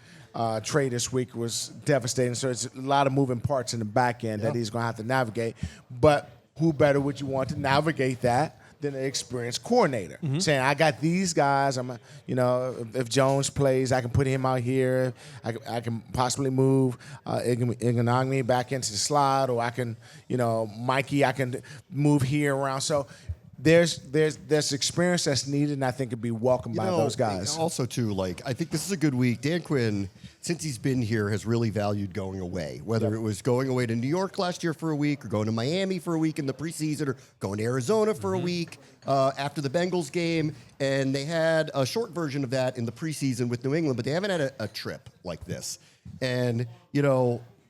Trey this week was devastating. So it's a lot of moving parts in the back end that he's going to have to navigate. But who better would you want to navigate that than an experienced coordinator? Saying, I got these guys. If Jones plays, I can put him out here. I can possibly move Ignagni back into the slot, or I can, Mikey, I can move here around. So there's experience that's needed, and I think it'd be welcomed by those guys. Also, too, like, I think this is a good week. Dan Quinn, since he's been here, has really valued going away. Whether it was going away to New York last year for a week, or going to Miami for a week in the preseason, or going to Arizona for a week after the Bengals game. And they had a short version of that in the preseason with New England, but they haven't had a trip like this. And,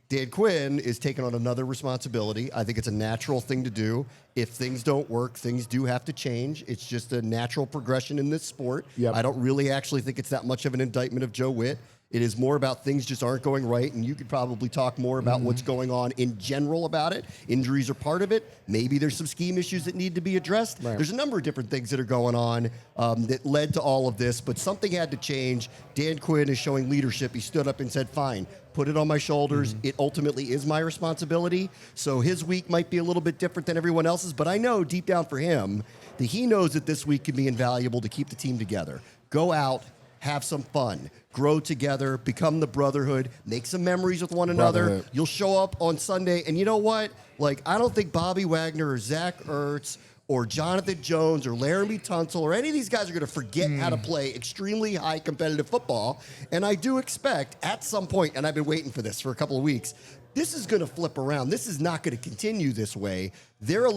Dan Quinn is taking on another responsibility. I think it's a natural thing to do. If things don't work, things do have to change. It's just a natural progression in this sport. Yep. I don't really actually think it's that much of an indictment of Joe Witt. It is more about things just aren't going right, and you could probably talk more about what's going on in general about it. Injuries are part of it. Maybe there's some scheme issues that need to be addressed. Right. There's a number of different things that are going on that led to all of this, but something had to change. Dan Quinn is showing leadership. He stood up and said, fine, put it on my shoulders. It ultimately is my responsibility. So his week might be a little bit different than everyone else's, but I know deep down for him that he knows that this week can be invaluable to keep the team together. Go out, have some fun, grow together, become the brotherhood, make some memories with one another. You'll show up on Sunday, and you know what? Like, I don't think Bobby Wagner or Zach Ertz or Jonathan Jones or Laramie Tunsil or any of these guys are going to forget how to play extremely high competitive football. And I do expect at some point, and I've been waiting for this for a couple of weeks, this is going to flip around. This is not going to continue this way. They're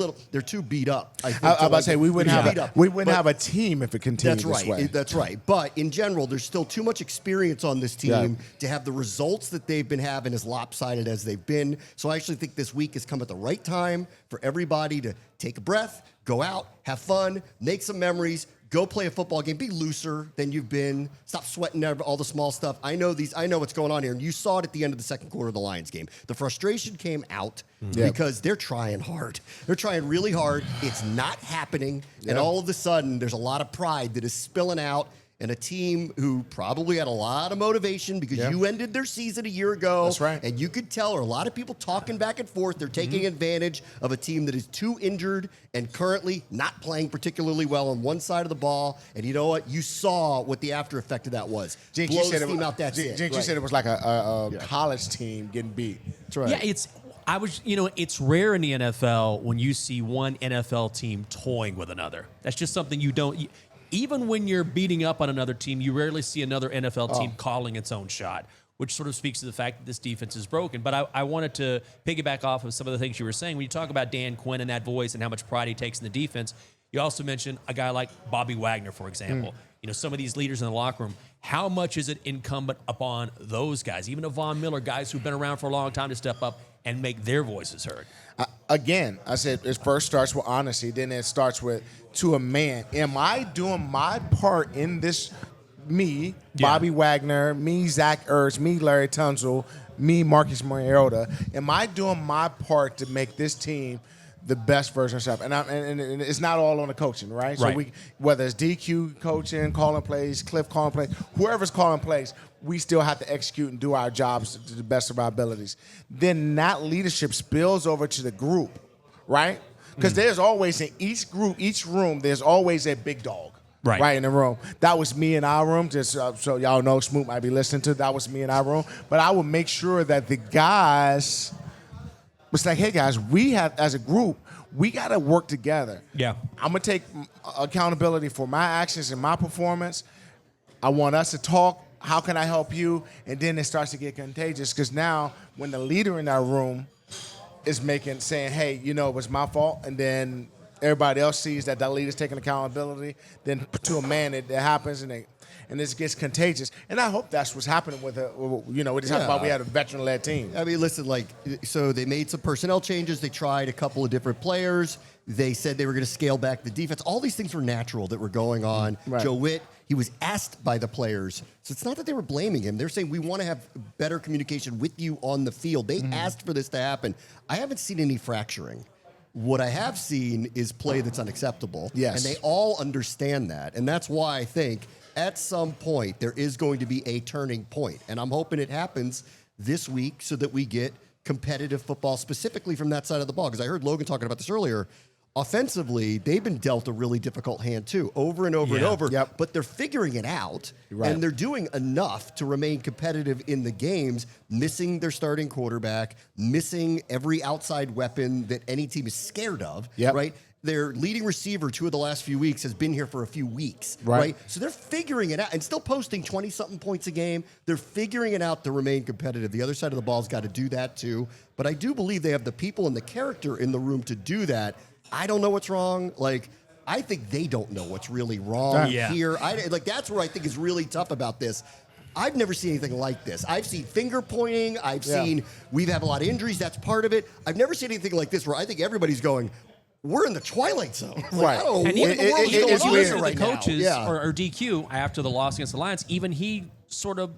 too beat up. I was about to say we wouldn't have a team if it continued this way. That's right. But in general, there's still too much experience on this team to have the results that they've been having as lopsided as they've been. So I actually think this week has come at the right time for everybody to take a breath, go out, have fun, make some memories. Go play a football game. Be looser than you've been. Stop sweating all the small stuff. I know what's going on here. And you saw it at the end of the second quarter of the Lions game. The frustration came out because they're trying hard. They're trying really hard. It's not happening. And all of a sudden, there's a lot of pride that is spilling out. And a team who probably had a lot of motivation because you ended their season a year ago. That's right. And you could tell, or a lot of people talking back and forth, they're taking advantage of a team that is too injured and currently not playing particularly well on one side of the ball. And you know what? You saw what the after effect of that was. Jinx, Blow you said the steam out, that's it. Jinx, you said it was like a college team getting beat. That's right. Yeah, it's rare in the NFL when you see one NFL team toying with another. That's just something you don't. Even when you're beating up on another team, you rarely see another NFL team calling its own shot, which sort of speaks to the fact that this defense is broken. But I wanted to piggyback off of some of the things you were saying. When you talk about Dan Quinn and that voice and how much pride he takes in the defense, you also mentioned a guy like Bobby Wagner, for example. Some of these leaders in the locker room, how much is it incumbent upon those guys, even a Von Miller, guys who've been around for a long time, to step up and make their voices heard? Again, I said it first starts with honesty, then it starts with to a man. Am I doing my part in this? Me, Bobby Wagner, me, Zach Ertz, me, Larry Tunsil, me, Marcus Mariota. Am I doing my part to make this team the best version of stuff? And it's not all on the coaching, right? So whether it's DQ coaching, calling plays, Cliff calling plays, whoever's calling plays, we still have to execute and do our jobs to the best of our abilities. Then that leadership spills over to the group, right? Because there's always in each group, each room, there's always a big dog. Right in the room. That was me in our room. Just so y'all know, Smoot might be listening to. That was me in our room. But I would make sure that the guys was like, hey guys, we have as a group, we got to work together. Yeah, I'm gonna take accountability for my actions and my performance. I want us to talk. How can I help you? And then it starts to get contagious because now when the leader in our room is saying, hey, it was my fault, and then everybody else sees that leader's taking accountability, then to a man it happens, and this gets contagious. And I hope that's what's happening with we just talked about we had a veteran-led team. I mean, listen, so they made some personnel changes. They tried a couple of different players. They said they were going to scale back the defense. All these things were natural that were going on. Right. Joe Witt, he was asked by the players. So it's not that they were blaming him. They're saying, we want to have better communication with you on the field. They asked for this to happen. I haven't seen any fracturing. What I have seen is play that's unacceptable. Yes. And they all understand that. And that's why I think at some point there is going to be a turning point. And I'm hoping it happens this week so that we get competitive football specifically from that side of the ball. Because I heard Logan talking about this earlier. Offensively, they've been dealt a really difficult hand too, over and over and over. Yep. But they're figuring it out, Right. and they're doing enough to remain competitive in the games, missing their starting quarterback, missing every outside weapon that any team is scared of, Yep. right? their leading receiver 2 of the last few weeks has been here for a few weeks, right? So they're figuring it out and still posting 20-something points a game. They're figuring it out to remain competitive. The other side of the ball's got to do that too. But I do believe they have the people and the character in the room to do that. I don't know what's wrong. Like, I think they don't know what's really wrong here. That's where I think is really tough about this. I've never seen anything like this. I've seen finger pointing. I've seen we've had a lot of injuries. That's part of it. I've never seen anything like this where I think everybody's going, we're in the twilight zone. Right. And even the world it's weird right now. Coaches Yeah. or DQ after the loss against the Lions, even he sort of,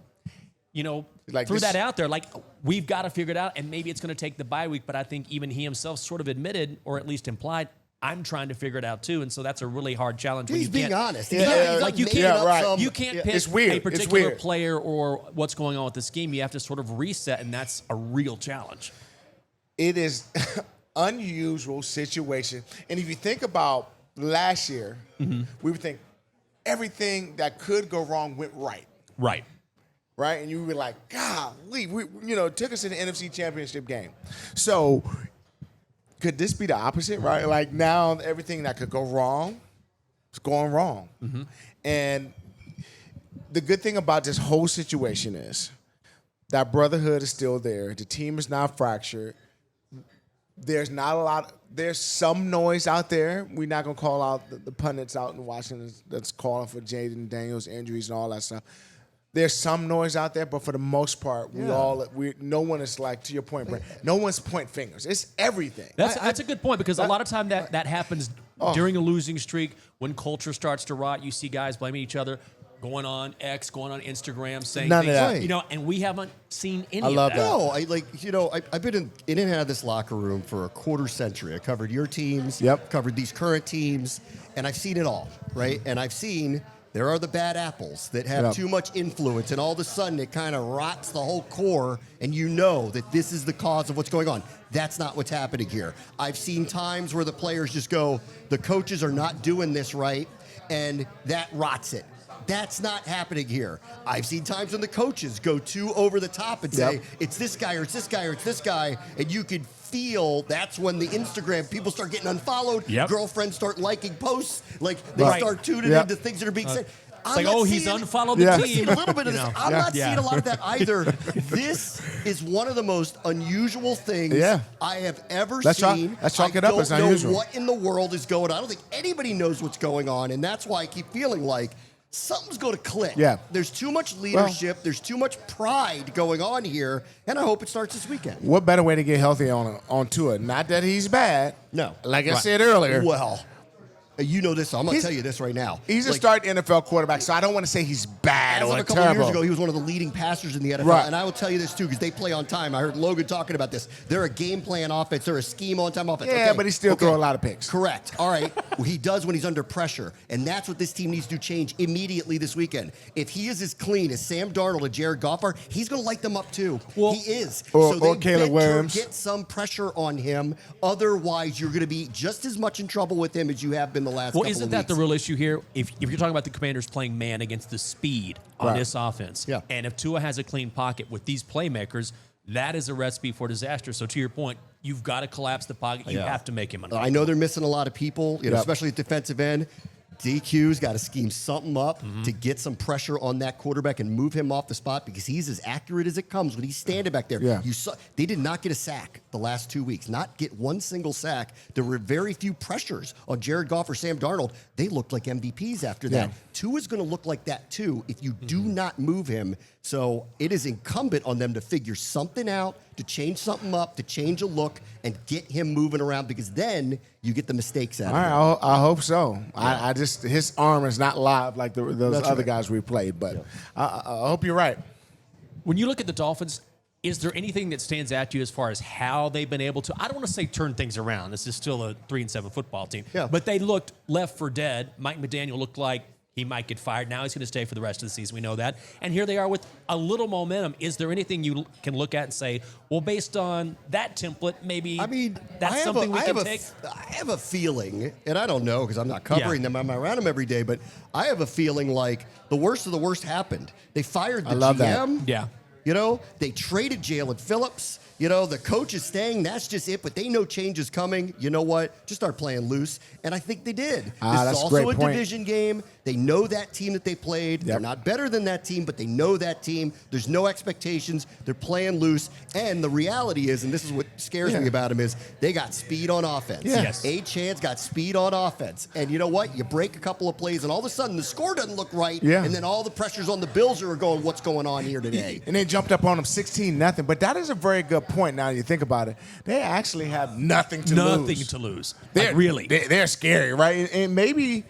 threw that out there. Like, we've got to figure it out, and maybe it's going to take the bye week. But I think even he himself sort of admitted, or at least implied, I'm trying to figure it out too, and so that's a really hard challenge. He's being honest. You can't pick It's weird. a particular player or what's going on with the scheme. You have to sort of reset, and that's a real challenge. It is unusual situation. And if you think about last year, we would think everything that could go wrong went right. Right. Right? And you were like, golly, it took us to the NFC Championship game. So could this be the opposite, right? Like now everything that could go wrong is going wrong. And the good thing about this whole situation is that brotherhood is still there. The team is not fractured. There's some noise out there. We're not going to call out the pundits out in Washington that's calling for Jaden Daniels injuries and all that stuff. There's some noise out there, but for the most part, no one is like, to your point, Brent, no one's pointing fingers. It's everything. That's a good point, because a lot of time that happens during a losing streak when culture starts to rot. You see guys blaming each other, going on X, going on Instagram, saying None things, of that. and we haven't seen any I love of that. No, I've been in and out of this locker room for a quarter century. I covered your teams, covered these current teams, and I've seen it all, right? And I've seen there are the bad apples that have too much influence, and all of a sudden it kind of rots the whole core, and you know that this is the cause of what's going on. That's not what's happening here. I've seen times where the players just go, the coaches are not doing this right, and that rots it. That's not happening here. I've seen times when the coaches go too over the top and say, it's this guy or it's this guy or it's this guy, and you could feel that's when the Instagram people start getting unfollowed, girlfriends start liking posts, like they start tuning into things that are being said. It's like, he's unfollowed the team. A little bit of this. I'm not seeing a lot of that either. This is one of the most unusual things I have ever seen. Let's chalk it up as unusual. I don't know what in the world is going on. I don't think anybody knows what's going on, and that's why I keep feeling like something's going to click. There's too much leadership. There's too much pride going on here, and I hope it starts this weekend. What better way to get healthy on Tua? Not that he's bad. No. Like I said earlier. Well, you know this, so I'm going to tell you this right now. He's a starting NFL quarterback, so I don't want to say he's bad as or of a couple terrible. years ago, he was one of the leading passers in the NFL. And I will tell you this, too, because they play on time. I heard Logan talking about this. They're a game plan offense. They're a scheme on time offense. Yeah, but he still throw a lot of picks. Correct. All right. Well, he does when he's under pressure. And that's what this team needs to change immediately this weekend. If he is as clean as Sam Darnold and Jared Goff are, he's going to light them up, too. Well, he is. Or Caleb Williams. Get some pressure on him. Otherwise, you're going to be just as much in trouble with him as you have been the last couple of weeks. Isn't that the real issue here? If you're talking about the Commanders playing man against the speed on this offense, and if Tua has a clean pocket with these playmakers, that is a recipe for disaster. So to your point, you've got to collapse the pocket. You have to make him uncomfortable. I know they're missing a lot of people, especially at defensive end. DQ's got to scheme something up to get some pressure on that quarterback and move him off the spot, because he's as accurate as it comes when he's standing back there. You saw they did not get a sack the last 2 weeks, not get one single sack. There were very few pressures on Jared Goff or Sam Darnold. They looked like MVPs after that. Tua's going to look like that too if you do not move him. So it is incumbent on them to figure something out, to change something up, to change a look, and get him moving around, because then you get the mistakes out of him. All right, I hope so. I just his arm is not live like those other guys we played, but I hope you're right. When you look at the Dolphins, is there anything that stands out to you as far as how they've been able to, I don't want to say turn things around. This is still a 3-7 football team. But they looked left for dead. Mike McDaniel looked like he might get fired. Now he's going to stay for the rest of the season. We know that. And here they are with a little momentum. Is there anything you can look at and say, well, based on that template, maybe that's something we can take? I have a feeling, and I don't know because I'm not covering them. I'm around them every day, but I have a feeling like the worst of the worst happened. They fired the GM. Yeah. You know, they traded Jalen Phillips. You know, the coach is staying. That's just it. But they know change is coming. You know what? Just start playing loose. And I think they did. This that's is a also great a point. division game. They know that team that they played. They're not better than that team, but they know that team. There's no expectations. They're playing loose. And the reality is, and this is what scares me about them, is they got speed on offense. Yes. A-Chan's got speed on offense. And you know what? You break a couple of plays, and all of a sudden the score doesn't look right. Yeah. And then all the pressures on the Bills are going, what's going on here today? And they jumped up on them 16-0. But that is a very good point now you think about it. They actually have nothing to lose. Nothing to lose. They're, Like, really. They're scary, right? And maybe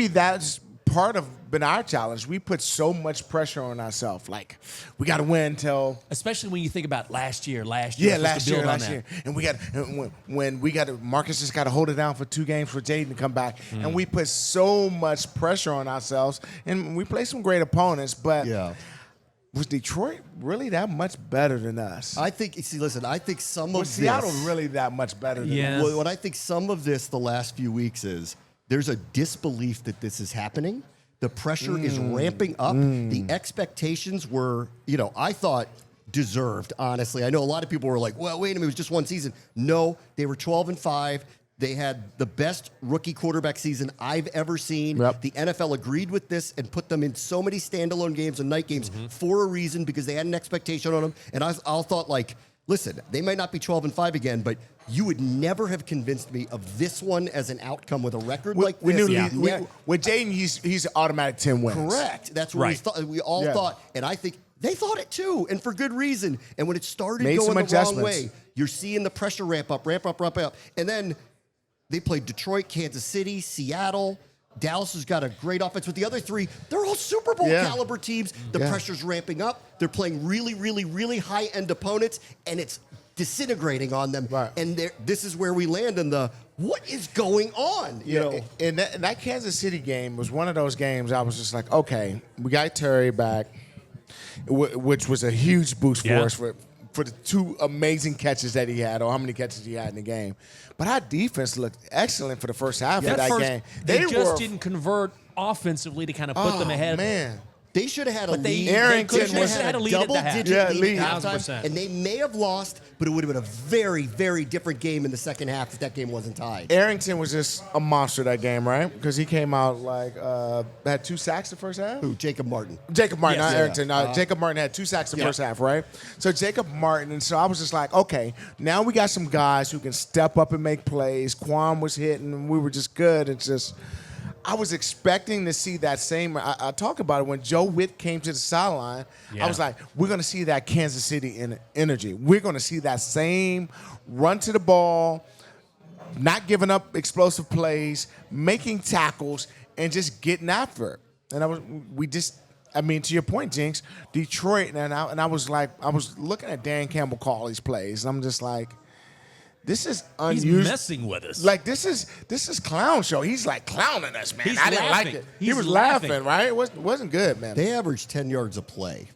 that's part of been our challenge. We put so much pressure on ourselves. Like, we got to win till... Especially when you think about last year. Yeah, last year. And we got when we got to... Marcus just got to hold it down for 2 games for Jaden to come back. And we put so much pressure on ourselves. And we play some great opponents, but... Yeah. Was Detroit really that much better than us? I think, see, listen, I think some of Was this... Seattle really that much better than us? Well, what I think some of this the last few weeks is there's a disbelief that this is happening. The pressure is ramping up. The expectations were, you know, I thought deserved, honestly. I know a lot of people were like, well, wait a minute, it was just one season. No, they were 12-5. They had the best rookie quarterback season I've ever seen. Yep. The NFL agreed with this and put them in so many standalone games and night games for a reason because they had an expectation on them. And I thought, like, listen, they might not be 12-5 again, but you would never have convinced me of this one as an outcome with a record like we this. knew with Jaden, he's automatic 10 wins. Correct. That's what we all thought. And I think they thought it too, and for good reason. And when it started Made going some the wrong adjustments. way, you're seeing the pressure ramp up. And then they played Detroit, Kansas City, Seattle. Dallas has got a great offense. With the other 3, they're all Super Bowl caliber teams. The pressure's ramping up. They're playing really, really, really high-end opponents, and it's disintegrating on them. Right. And this is where we land in the, what is going on? You know? And that Kansas City game was one of those games I was just like, okay, we got Terry back, which was a huge boost for us for the 2 amazing catches that he had, or how many catches he had in the game. But our defense looked excellent for the first half of that game. They just didn't convert offensively to kind of put them ahead. Man. They should have had a lead. Arrington They should have had a lead at the half. double-digit lead lead. at 1000%. halftime, and they may have lost, but it would have been a very, very different game in the second half if that game wasn't tied. Arrington was just a monster that game, right? Because he came out like had 2 sacks the first half. Who? Jacob Martin. Jacob Martin, Yes. not Arrington. Jacob Martin had 2 sacks the first half, right? So Jacob Martin, and so I was just like, okay, now we got some guys who can step up and make plays. Juan was hitting, and we were just good. It's just, I was expecting to see that same. I talked about it when Joe Witt came to the sideline. I was like, we're going to see that Kansas City energy. We're going to see that same run to the ball, not giving up explosive plays, making tackles, and just getting after it. And to your point, Jinx, Detroit, and I was like, I was looking at Dan Campbell call these plays, and I'm just like, this is unusual. He's messing with us. Like, this is clown show. He's like clowning us, man. He's I didn't laughing. like it. He's He was laughing. laughing, right? It wasn't good, man. They averaged 10 yards a play.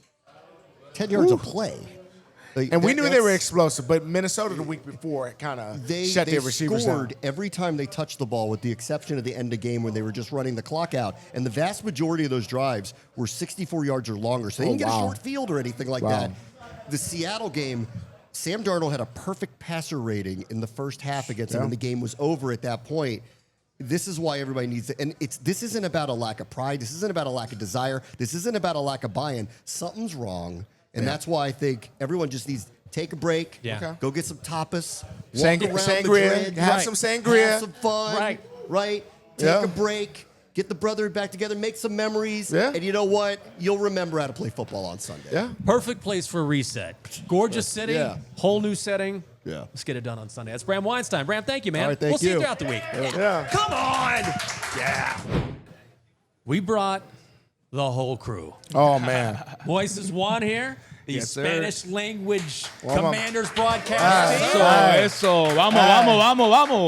10 yards a play. Like, and we knew they were that's- explosive, but Minnesota the week before kind of shut their receivers scored down. every time they touched the ball, with the exception of the end of game when they were just running the clock out. And the vast majority of those drives were 64 yards or longer, so they didn't get a short field or anything like that. The Seattle game, Sam Darnold had a perfect passer rating in the first half against them, and the game was over at that point. This is why everybody needs it. And this isn't about a lack of pride. This isn't about a lack of desire. This isn't about a lack of buy-in. Something's wrong. And that's why I think everyone just needs to take a break. Yeah. Okay. Go get some tapas. Walk Sangria. around Madrid. Have some sangria. Have some fun. Right. Take a break. Get the brotherhood back together. Make some memories. Yeah. And you know what? You'll remember how to play football on Sunday. Yeah. Perfect place for a reset. Gorgeous city, whole new setting. Yeah. Let's get it done on Sunday. That's Bram Weinstein. Bram, thank you, man. All right, thank we'll see you you. throughout the week. Yeah. Come on. Yeah. We brought the whole crew. Oh, man. Moises, Juan here. The Yes, sir. Spanish language Well, Commanders broadcast. Eso, vamos.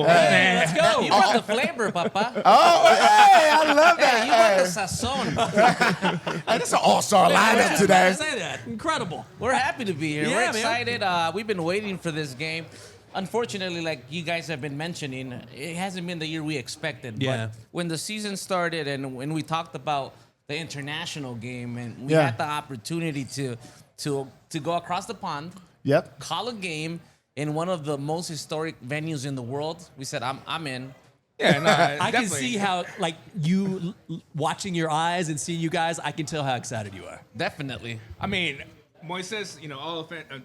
Hey, let's go. You brought the flavor, Papa. Hey, I love Hey, you brought the that. sazon. Hey, that's an all-star lineup I today. say that. Incredible. We're happy to be here. Yeah, We're man. excited. We've been waiting for this game. Unfortunately, like you guys have been mentioning, it hasn't been the year we expected. Yeah. But when the season started and when we talked about the international game and we Yeah. had the opportunity to to go across the pond, Yep. call a game in one of the most historic venues in the world. We said, I'm in. Yeah, no, I can definitely. see how, like, you watching your eyes and seeing you guys, I can tell how excited you are. Definitely. I mean, Moises,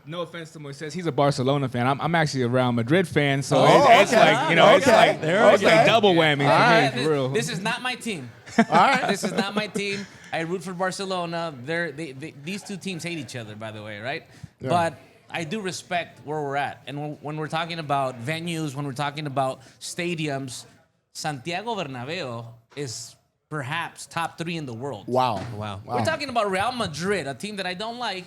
no offense to Moises, he's a Barcelona fan. I'm actually a Real Madrid fan, so it's okay. like, it's like, it's like double whammy for me, for real. This is not my team. All right. This is not my team. I root for Barcelona. These two teams hate each other, by the way, right? Yeah. But I do respect where we're at. And when we're talking about venues, when we're talking about stadiums, Santiago Bernabeu is perhaps top 3 in the world. Wow. We're talking about Real Madrid, a team that I don't like.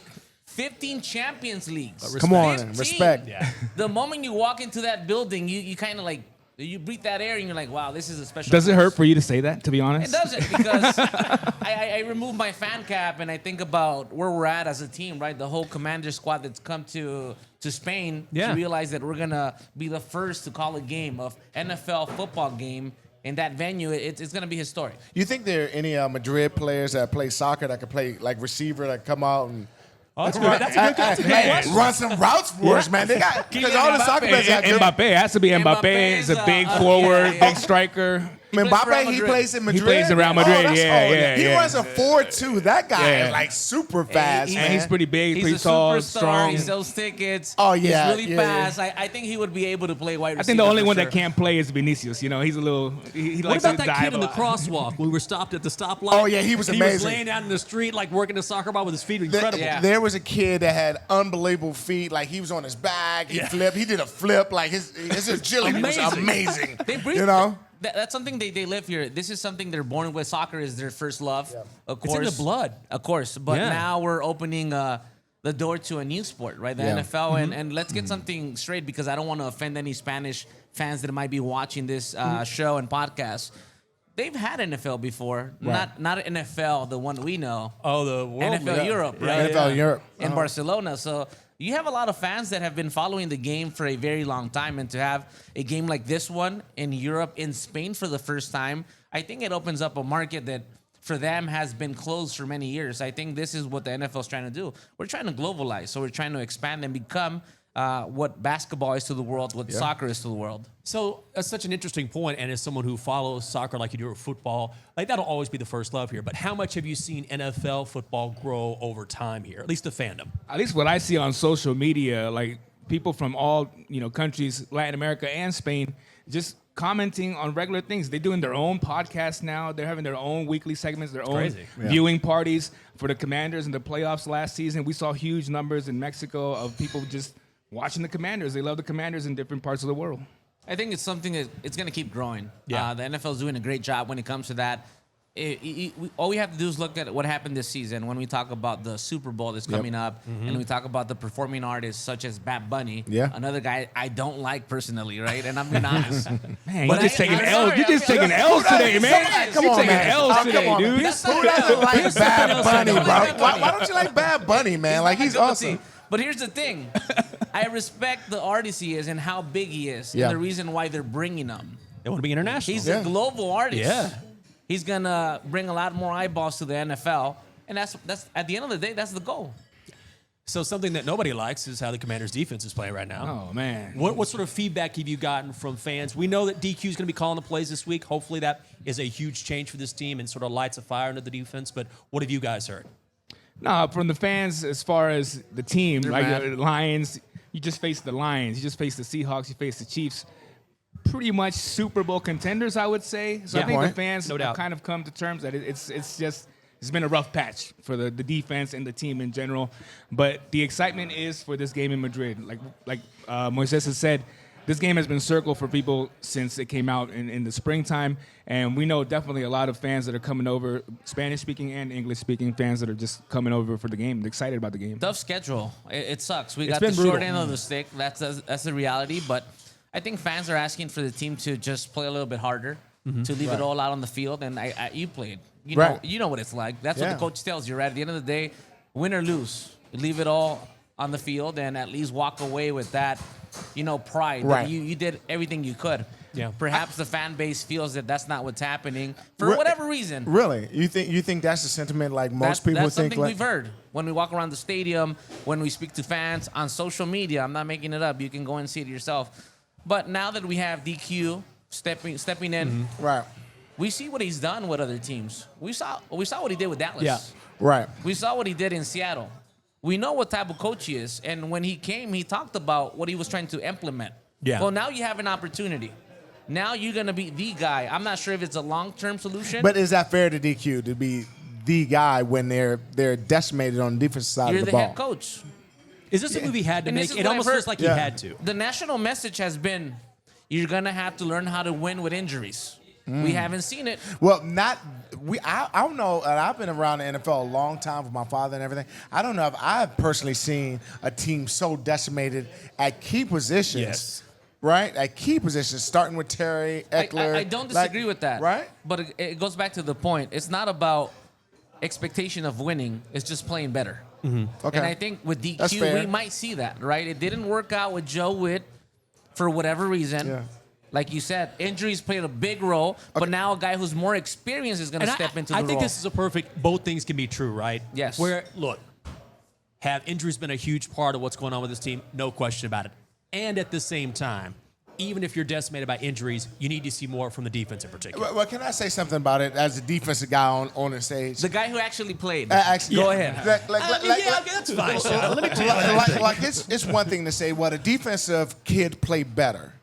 15 Champions Leagues. Come on, 15. respect. Yeah. The moment you walk into that building, you kind of like, you breathe that air and you're like, wow, this is a special Does it place. hurt for you to say that, to be It honest? doesn't, because I remove my fan cap and I think about where we're at as a team, right? The whole commander squad that's come to Spain Yeah. to realize that we're going to be the first to call a game of NFL football game in that venue. It's going to be historic. You think there are any Madrid players that play soccer that can play like receiver that come out and Oh, that's good. That's a good question. run some routes for us, man? They got because all the soccer players got good. Mbappe, it has to be Mbappe. Mbappe He's a is, big yeah, forward, yeah. big striker. plays for Real Mbappe, he Madrid. plays in Madrid. plays in Real Madrid, that's- yeah. He runs a 4.2. That guy Yeah. is like super fast, He- man. And he's pretty big, He's pretty a tall, superstar. strong. He sells tickets. Oh, yeah, He's really yeah, fast. I think he would be able to play wide receiver. I think the only for one sure. that can't play is Vinicius. He's a little. He What likes about to that dive kid in a the lot. crosswalk? We were stopped at the stoplight. Oh, yeah, he was and He was amazing. laying out in the street, like working the soccer ball with his feet. Incredible. Yeah. There was a kid that had unbelievable feet. Like he was on his back. He flipped. He did a flip. Like his agility was amazing. They breathe. You know. That's something they live here. This is something they're born with. Soccer is their first love. Of It's in course, the blood. Of course, but Yeah. now we're opening the door to a new sport, right? The Yeah. NFL, and let's get something straight because I don't want to offend any Spanish fans that might be watching this show and podcast. They've had NFL before, not NFL, the one we know. Oh, the world. NFL Europe, right? NFL Europe. In Barcelona. So you have a lot of fans that have been following the game for a very long time, and to have a game like this one in Europe, in Spain for the first time, I think it opens up a market that for them has been closed for many years. I think this is what the NFL is trying to do. We're trying to globalize, so we're trying to expand and become what basketball is to the world, what soccer is to the world. So that's such an interesting point, and as someone who follows soccer like you do or football, like that'll always be the first love here. But how much have you seen NFL football grow over time here, at least the fandom? At least what I see on social media, like people from all countries, Latin America and Spain, just commenting on regular things. They're doing their own podcasts now. They're having their own weekly segments, their own crazy. viewing parties for the Commanders in the playoffs last season. We saw huge numbers in Mexico of people just watching the Commanders. They love the Commanders in different parts of the world. I think it's something that it's going to keep growing. Yeah. The NFL is doing a great job when it comes to that. All we have to do is look at what happened this season when we talk about the Super Bowl that's coming up, and we talk about the performing artists such as Bad Bunny, another guy I don't like personally, right? And I'm being honest. Man, But you're just taking I'm L's. sorry, You're just I'm taking sorry. L's today, man. Come You're on, taking man. L's Oh, today, come on, dude. That's Who not doesn't like Here's something Bad else I Bunny, don't bro? like. Why don't you like Bad Bunny, man? Like he's awesome. But here's the thing. I respect the artist he is and how big he is, Yeah. and the reason why they're bringing him. They want to be international. He's a global artist. Yeah. He's gonna bring a lot more eyeballs to the NFL, and that's at the end of the day, that's the goal. So something that nobody likes is how the Commanders' defense is playing right now. Oh, man. What sort of feedback have you gotten from fans? We know that DQ is going to be calling the plays this week. Hopefully that is a huge change for this team and sort of lights a fire into the defense. But what have you guys heard? No, from the fans, as far as the team, like mad. the Lions, you just face the Lions, you just face the Seahawks, you face the Chiefs. Pretty much Super Bowl contenders, I would say. So Yeah. I think Point. the fans No have doubt. kind of come to terms that it's been a rough patch for the defense and the team in general. But the excitement is for this game in Madrid. Like Moises has said, this game has been circled for people since it came out in the springtime. And we know definitely a lot of fans that are coming over, Spanish-speaking and English-speaking fans that are just coming over for the game. They're excited about the game. Tough schedule. It sucks. We It's got the been short brutal. end of the stick. That's the reality. But I think fans are asking for the team to just play a little bit harder, to leave it all out on the field. And you played. You know what it's like. That's what Yeah. the coach tells you, right? At the end of the day, win or lose, leave it all on the field and at least walk away with that, pride. Right. That you did everything you could. Yeah. Perhaps the fan base feels that that's not what's happening for whatever reason. Really? You think that's the sentiment? Like most people that's think. something Like, we've heard when we walk around the stadium, when we speak to fans on social media. I'm not making it up. You can go and see it yourself. But now that we have DQ stepping in, right. we see what he's done with other teams. We saw what he did with Dallas. Yeah. Right. We saw what he did in Seattle. We know what type of coach he is. And when he came, he talked about what he was trying to implement. Yeah. Well, now you have an opportunity. Now you're going to be the guy. I'm not sure if it's a long-term solution. But is that fair to DQ to be the guy when they're decimated on the defensive side you're of the the ball? head coach. Is this a move he had to And this make? is It what almost I've feels heard. like he Yeah. had to. The national message has been, you're going to have to learn how to win with injuries. We haven't seen it. Well, I don't know. And I've been around the NFL a long time with my father and everything. I don't know if I've personally seen a team so decimated at key positions. Yes. Right? At key positions, starting with Terry, Eckler. I don't disagree with that. Right? But it goes back to the point. It's not about expectation of winning. It's just playing better. Okay. And I think with That's fair. DQ, we might see that, right? It didn't work out with Joe Witt for whatever reason. Yeah. Like you said, injuries played a big role, but now a guy who's more experienced is going to And step into the I role. think this is a perfect, both things can be true, right? Yes. Where, look, have injuries been a huge part of what's going on with this team? No question about it. And at the same time, even if you're decimated by injuries, you need to see more from the defense in particular. Well, can I say something about it as a defensive guy on the stage? the guy who actually played. Actually, Go ahead. That's fine, Sean. Let me tell you. like it's one thing to say, well, the defensive kid played better,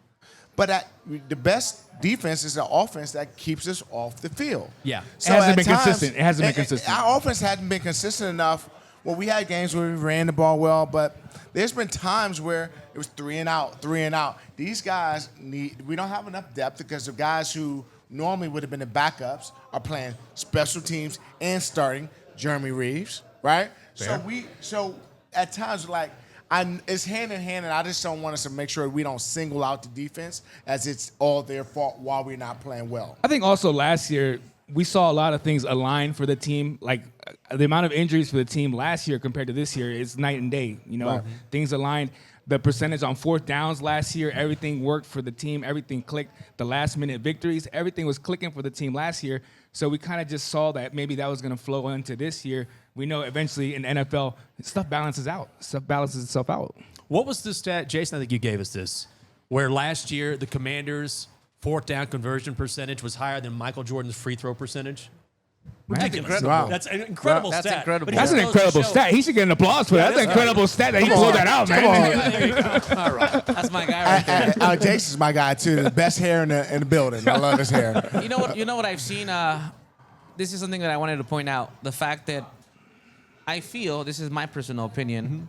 but the best defense is the offense that keeps us off the field. Yeah. So It hasn't at been times- consistent. It hasn't been consistent. Our offense hadn't been consistent enough. Well, we had games where we ran the ball well, but there's been times where it was 3 and out. These guys we don't have enough depth because the guys who normally would have been the backups are playing special teams and starting. Jeremy Reeves, right? Fair. So at times it's hand in hand, and I just don't want us to make sure we don't single out the defense as it's all their fault while we're not playing well. I think also last year we saw a lot of things align for the team. Like the amount of injuries for the team last year compared to this year is night and day. You know, Right. things aligned. The percentage on fourth downs last year, everything worked for the team. Everything clicked. The last minute victories, everything was clicking for the team last year. So we kind of just saw that maybe that was going to flow into this year. We know eventually in the NFL, stuff balances out. Stuff balances itself out. What was the stat, Jason? I think you gave us this, where last year the Commanders' fourth down conversion percentage was higher than Michael Jordan's free throw percentage. Ridiculous. incredible. Wow. That's an incredible That's stat. incredible. But it That's just an goes to incredible show- stat. He should get an applause for that. That's an incredible stat that he pulled that out, man. All right. That's my guy right there. Jason's my guy too. The best hair in the building. I love his hair. You know what I've seen? This is something that I wanted to point out. The fact that I feel, this is my personal opinion,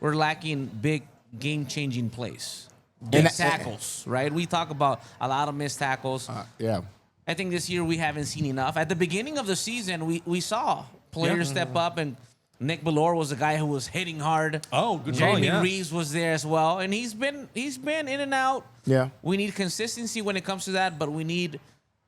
we're lacking big game-changing plays. Big And- tackles, right? We talk about a lot of missed tackles. Yeah. I think this year we haven't seen enough. At the beginning of the season, we saw players step up, and Nick Ballore was a guy who was hitting hard. Oh, good call, Jeremy yeah. Reeves was there as well, and he's been in and out. Yeah. We need consistency when it comes to that, but we need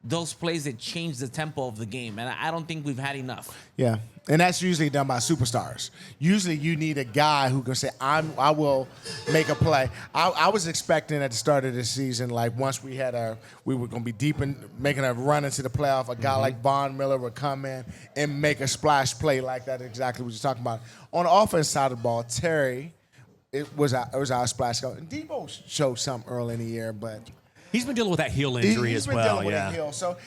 those plays that change the tempo of the game, and I don't think we've had enough. Yeah, and that's usually done by superstars. Usually, you need a guy who can say, I will make a play." I was expecting at the start of the season, like once we were going to be deep in making a run into the playoff, a guy like Von Miller would come in and make a splash play like that. Exactly what you're talking about. On the offense side of the ball, Terry, it was our splash go. And Debo showed something early in the year, but He's been dealing with that heel injury he's as been well. dealing with Yeah. a heel. So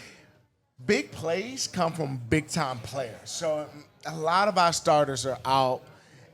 big plays come from big time players. So a lot of our starters are out.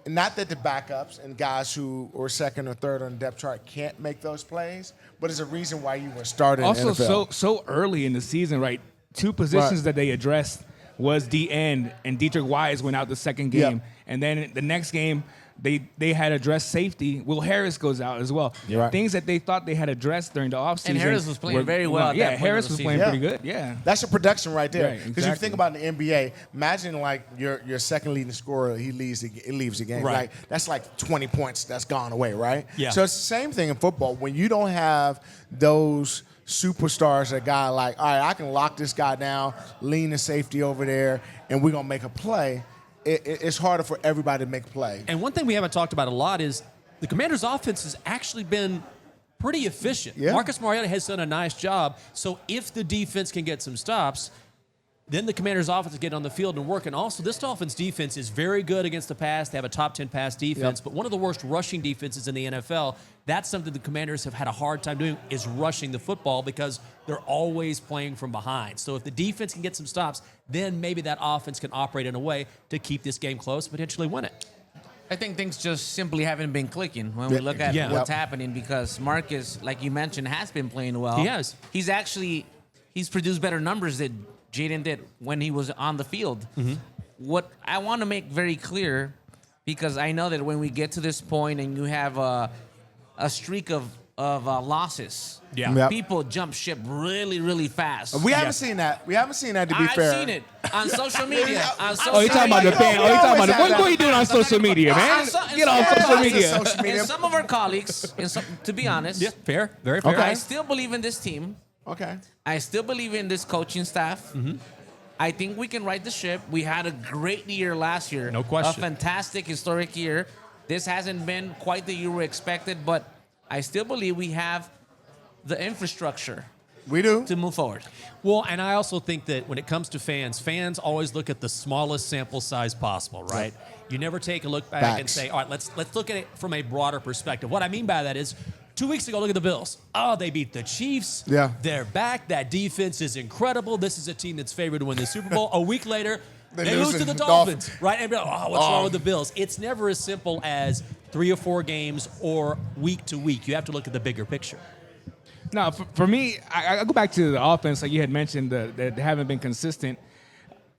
Not that the backups and guys who are second or third on the depth chart can't make those plays, but it's a reason why you were starting. Also, in the NFL. so early in the season, right? Two positions Right. that they addressed was D end, and Dietrich Wise went out the second game, Yep. and then the next game they had addressed safety. Will Harris goes out as well. You're right. Things that they thought they had addressed during the offseason. And Harris was playing very well at Yeah, that point Harris of the was playing season. pretty good. Yeah. That's a production right there. Right, Because if you exactly. think about the NBA, imagine like your second leading scorer, he leaves the game. Right. Like that's like 20 points that's gone away, right? Yeah. So it's the same thing in football. When you don't have those superstars, a guy like, all right, I can lock this guy down, lean the safety over there, and we're gonna make a play. It's harder for everybody to make a play. And one thing we haven't talked about a lot is the Commanders' offense has actually been pretty efficient. Yeah. Marcus Mariota has done a nice job. So if the defense can get some stops, then the Commanders' offense will get on the field and work. And also, this Dolphins defense is very good against the pass. They have a top 10 pass defense, but one of the worst rushing defenses in the NFL. That's something the Commanders have had a hard time doing, is rushing the football because they're always playing from behind. So if the defense can get some stops, then maybe that offense can operate in a way to keep this game close, potentially win it. I think things just simply haven't been clicking when we look at what's happening, because Marcus, like you mentioned, has been playing well. He has. He's produced better numbers than Jaden did when he was on the field. What I want to make very clear, because I know that when we get to this point and you have a streak of losses, Yep. people jump ship really, really fast. We haven't seen that. We haven't seen that, to be fair. I've seen it on social media. Oh, you talking about the fan? Oh, you talking about what are you doing on social media, man? Get on social media. And some of our colleagues, to be honest, Fair. Very fair. I still believe in this team. Okay. I still believe in this coaching staff. I think we can right the ship. We had a great year last year. No question. A fantastic, historic year. This hasn't been quite the year we expected, but I still believe we have the infrastructure We do. to move forward. Well, and I also think that when it comes to fans always look at the smallest sample size possible, right? You never take a look back and Facts. say, all right, let's look at it from a broader perspective. What I mean by that is, 2 weeks ago, look at the Bills. Oh, they beat the Chiefs. Yeah. They're back. That defense is incredible. This is a team that's favored to win the Super Bowl. A week later, they lose to the Dolphins, right? And what's wrong with the Bills? It's never as simple as 3 or 4 games or week to week. You have to look at the bigger picture. No, for me, I go back to the offense, like you had mentioned, that they haven't been consistent.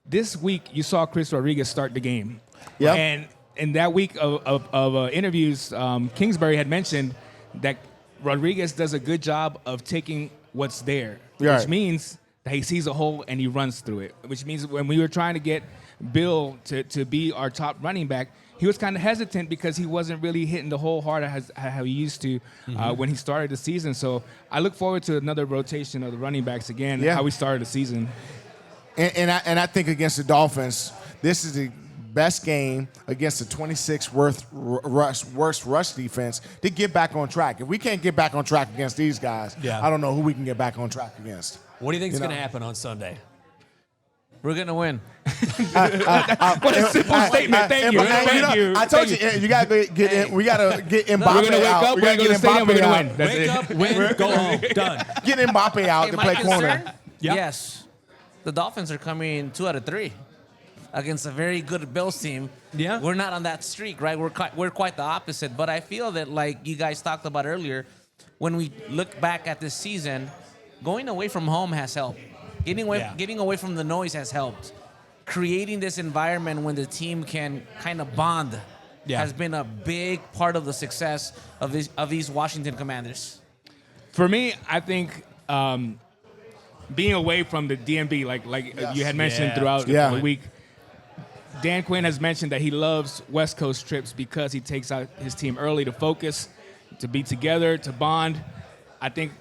This week, you saw Chris Rodriguez start the game. Yep. And in that week of interviews, Kingsbury had mentioned that Rodriguez does a good job of taking what's there, Right. which means that he sees a hole and he runs through it, which means when we were trying to get Bill to be our top running back, he was kind of hesitant because he wasn't really hitting the hole hard as how he used to when he started the season. So I look forward to another rotation of the running backs again, how we started the season. And I think against the Dolphins, this is the best game against the 26th worst rush defense to get back on track. If we can't get back on track against these guys, I don't know who we can get back on track against. What do you think is going to happen on Sunday? We're going to win. What a simple statement. Thank you. Thank you. I told you, you got to get in. We got to get Mbappe We're going to wake out. up, we're going to go to the stadium, we're going to win. That's Wake it. up, win, go home. Done. Get Mbappe out Hey, to my play concern? corner. Yeah. Yes. The Dolphins are coming 2 out of 3 against a very good Bills team. Yeah. We're not on that streak, right? We're quite the opposite. But I feel that, like you guys talked about earlier, when we look back at this season, going away from home has helped. Getting away from the noise has helped. Creating this environment when the team can kind of bond has been a big part of the success of these Washington Commanders. For me, I think being away from the DMV, like you had mentioned throughout the week, Dan Quinn has mentioned that he loves West Coast trips because he takes out his team early to focus, to be together, to bond. I think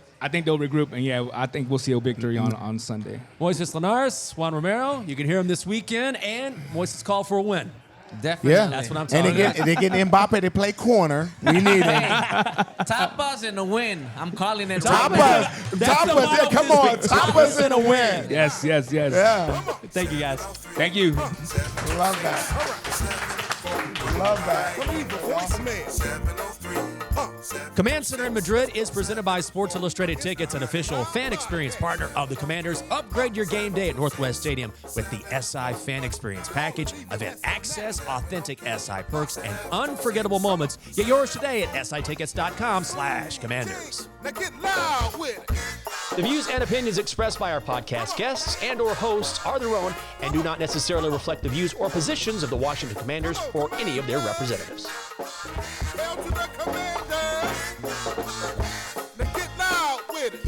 they'll regroup, and I think we'll see a victory on Sunday. Moises Linares, Juan Romero, you can hear him this weekend, and Moises call for a win. Definitely. Yeah, That's what I'm talking about. And they get Mbappe to play corner. We need him. Top us in a win. I'm calling it Top right us. now. Top us. Come on. Top us in a win. Yes. Yeah. Thank you, guys. Thank you. Love that. Love that. Command Center in Madrid is presented by Sports Illustrated Tickets, an official fan experience partner of the Commanders. Upgrade your game day at Northwest Stadium with the SI Fan Experience Package. Event access, authentic SI perks, and unforgettable moments. Get yours today at sitickets.com/commanders. Now get loud with it. The views and opinions expressed by our podcast guests and or hosts are their own and do not necessarily reflect the views or positions of the Washington Commanders or any of their representatives. Hail to the Commanders. Now get loud with it.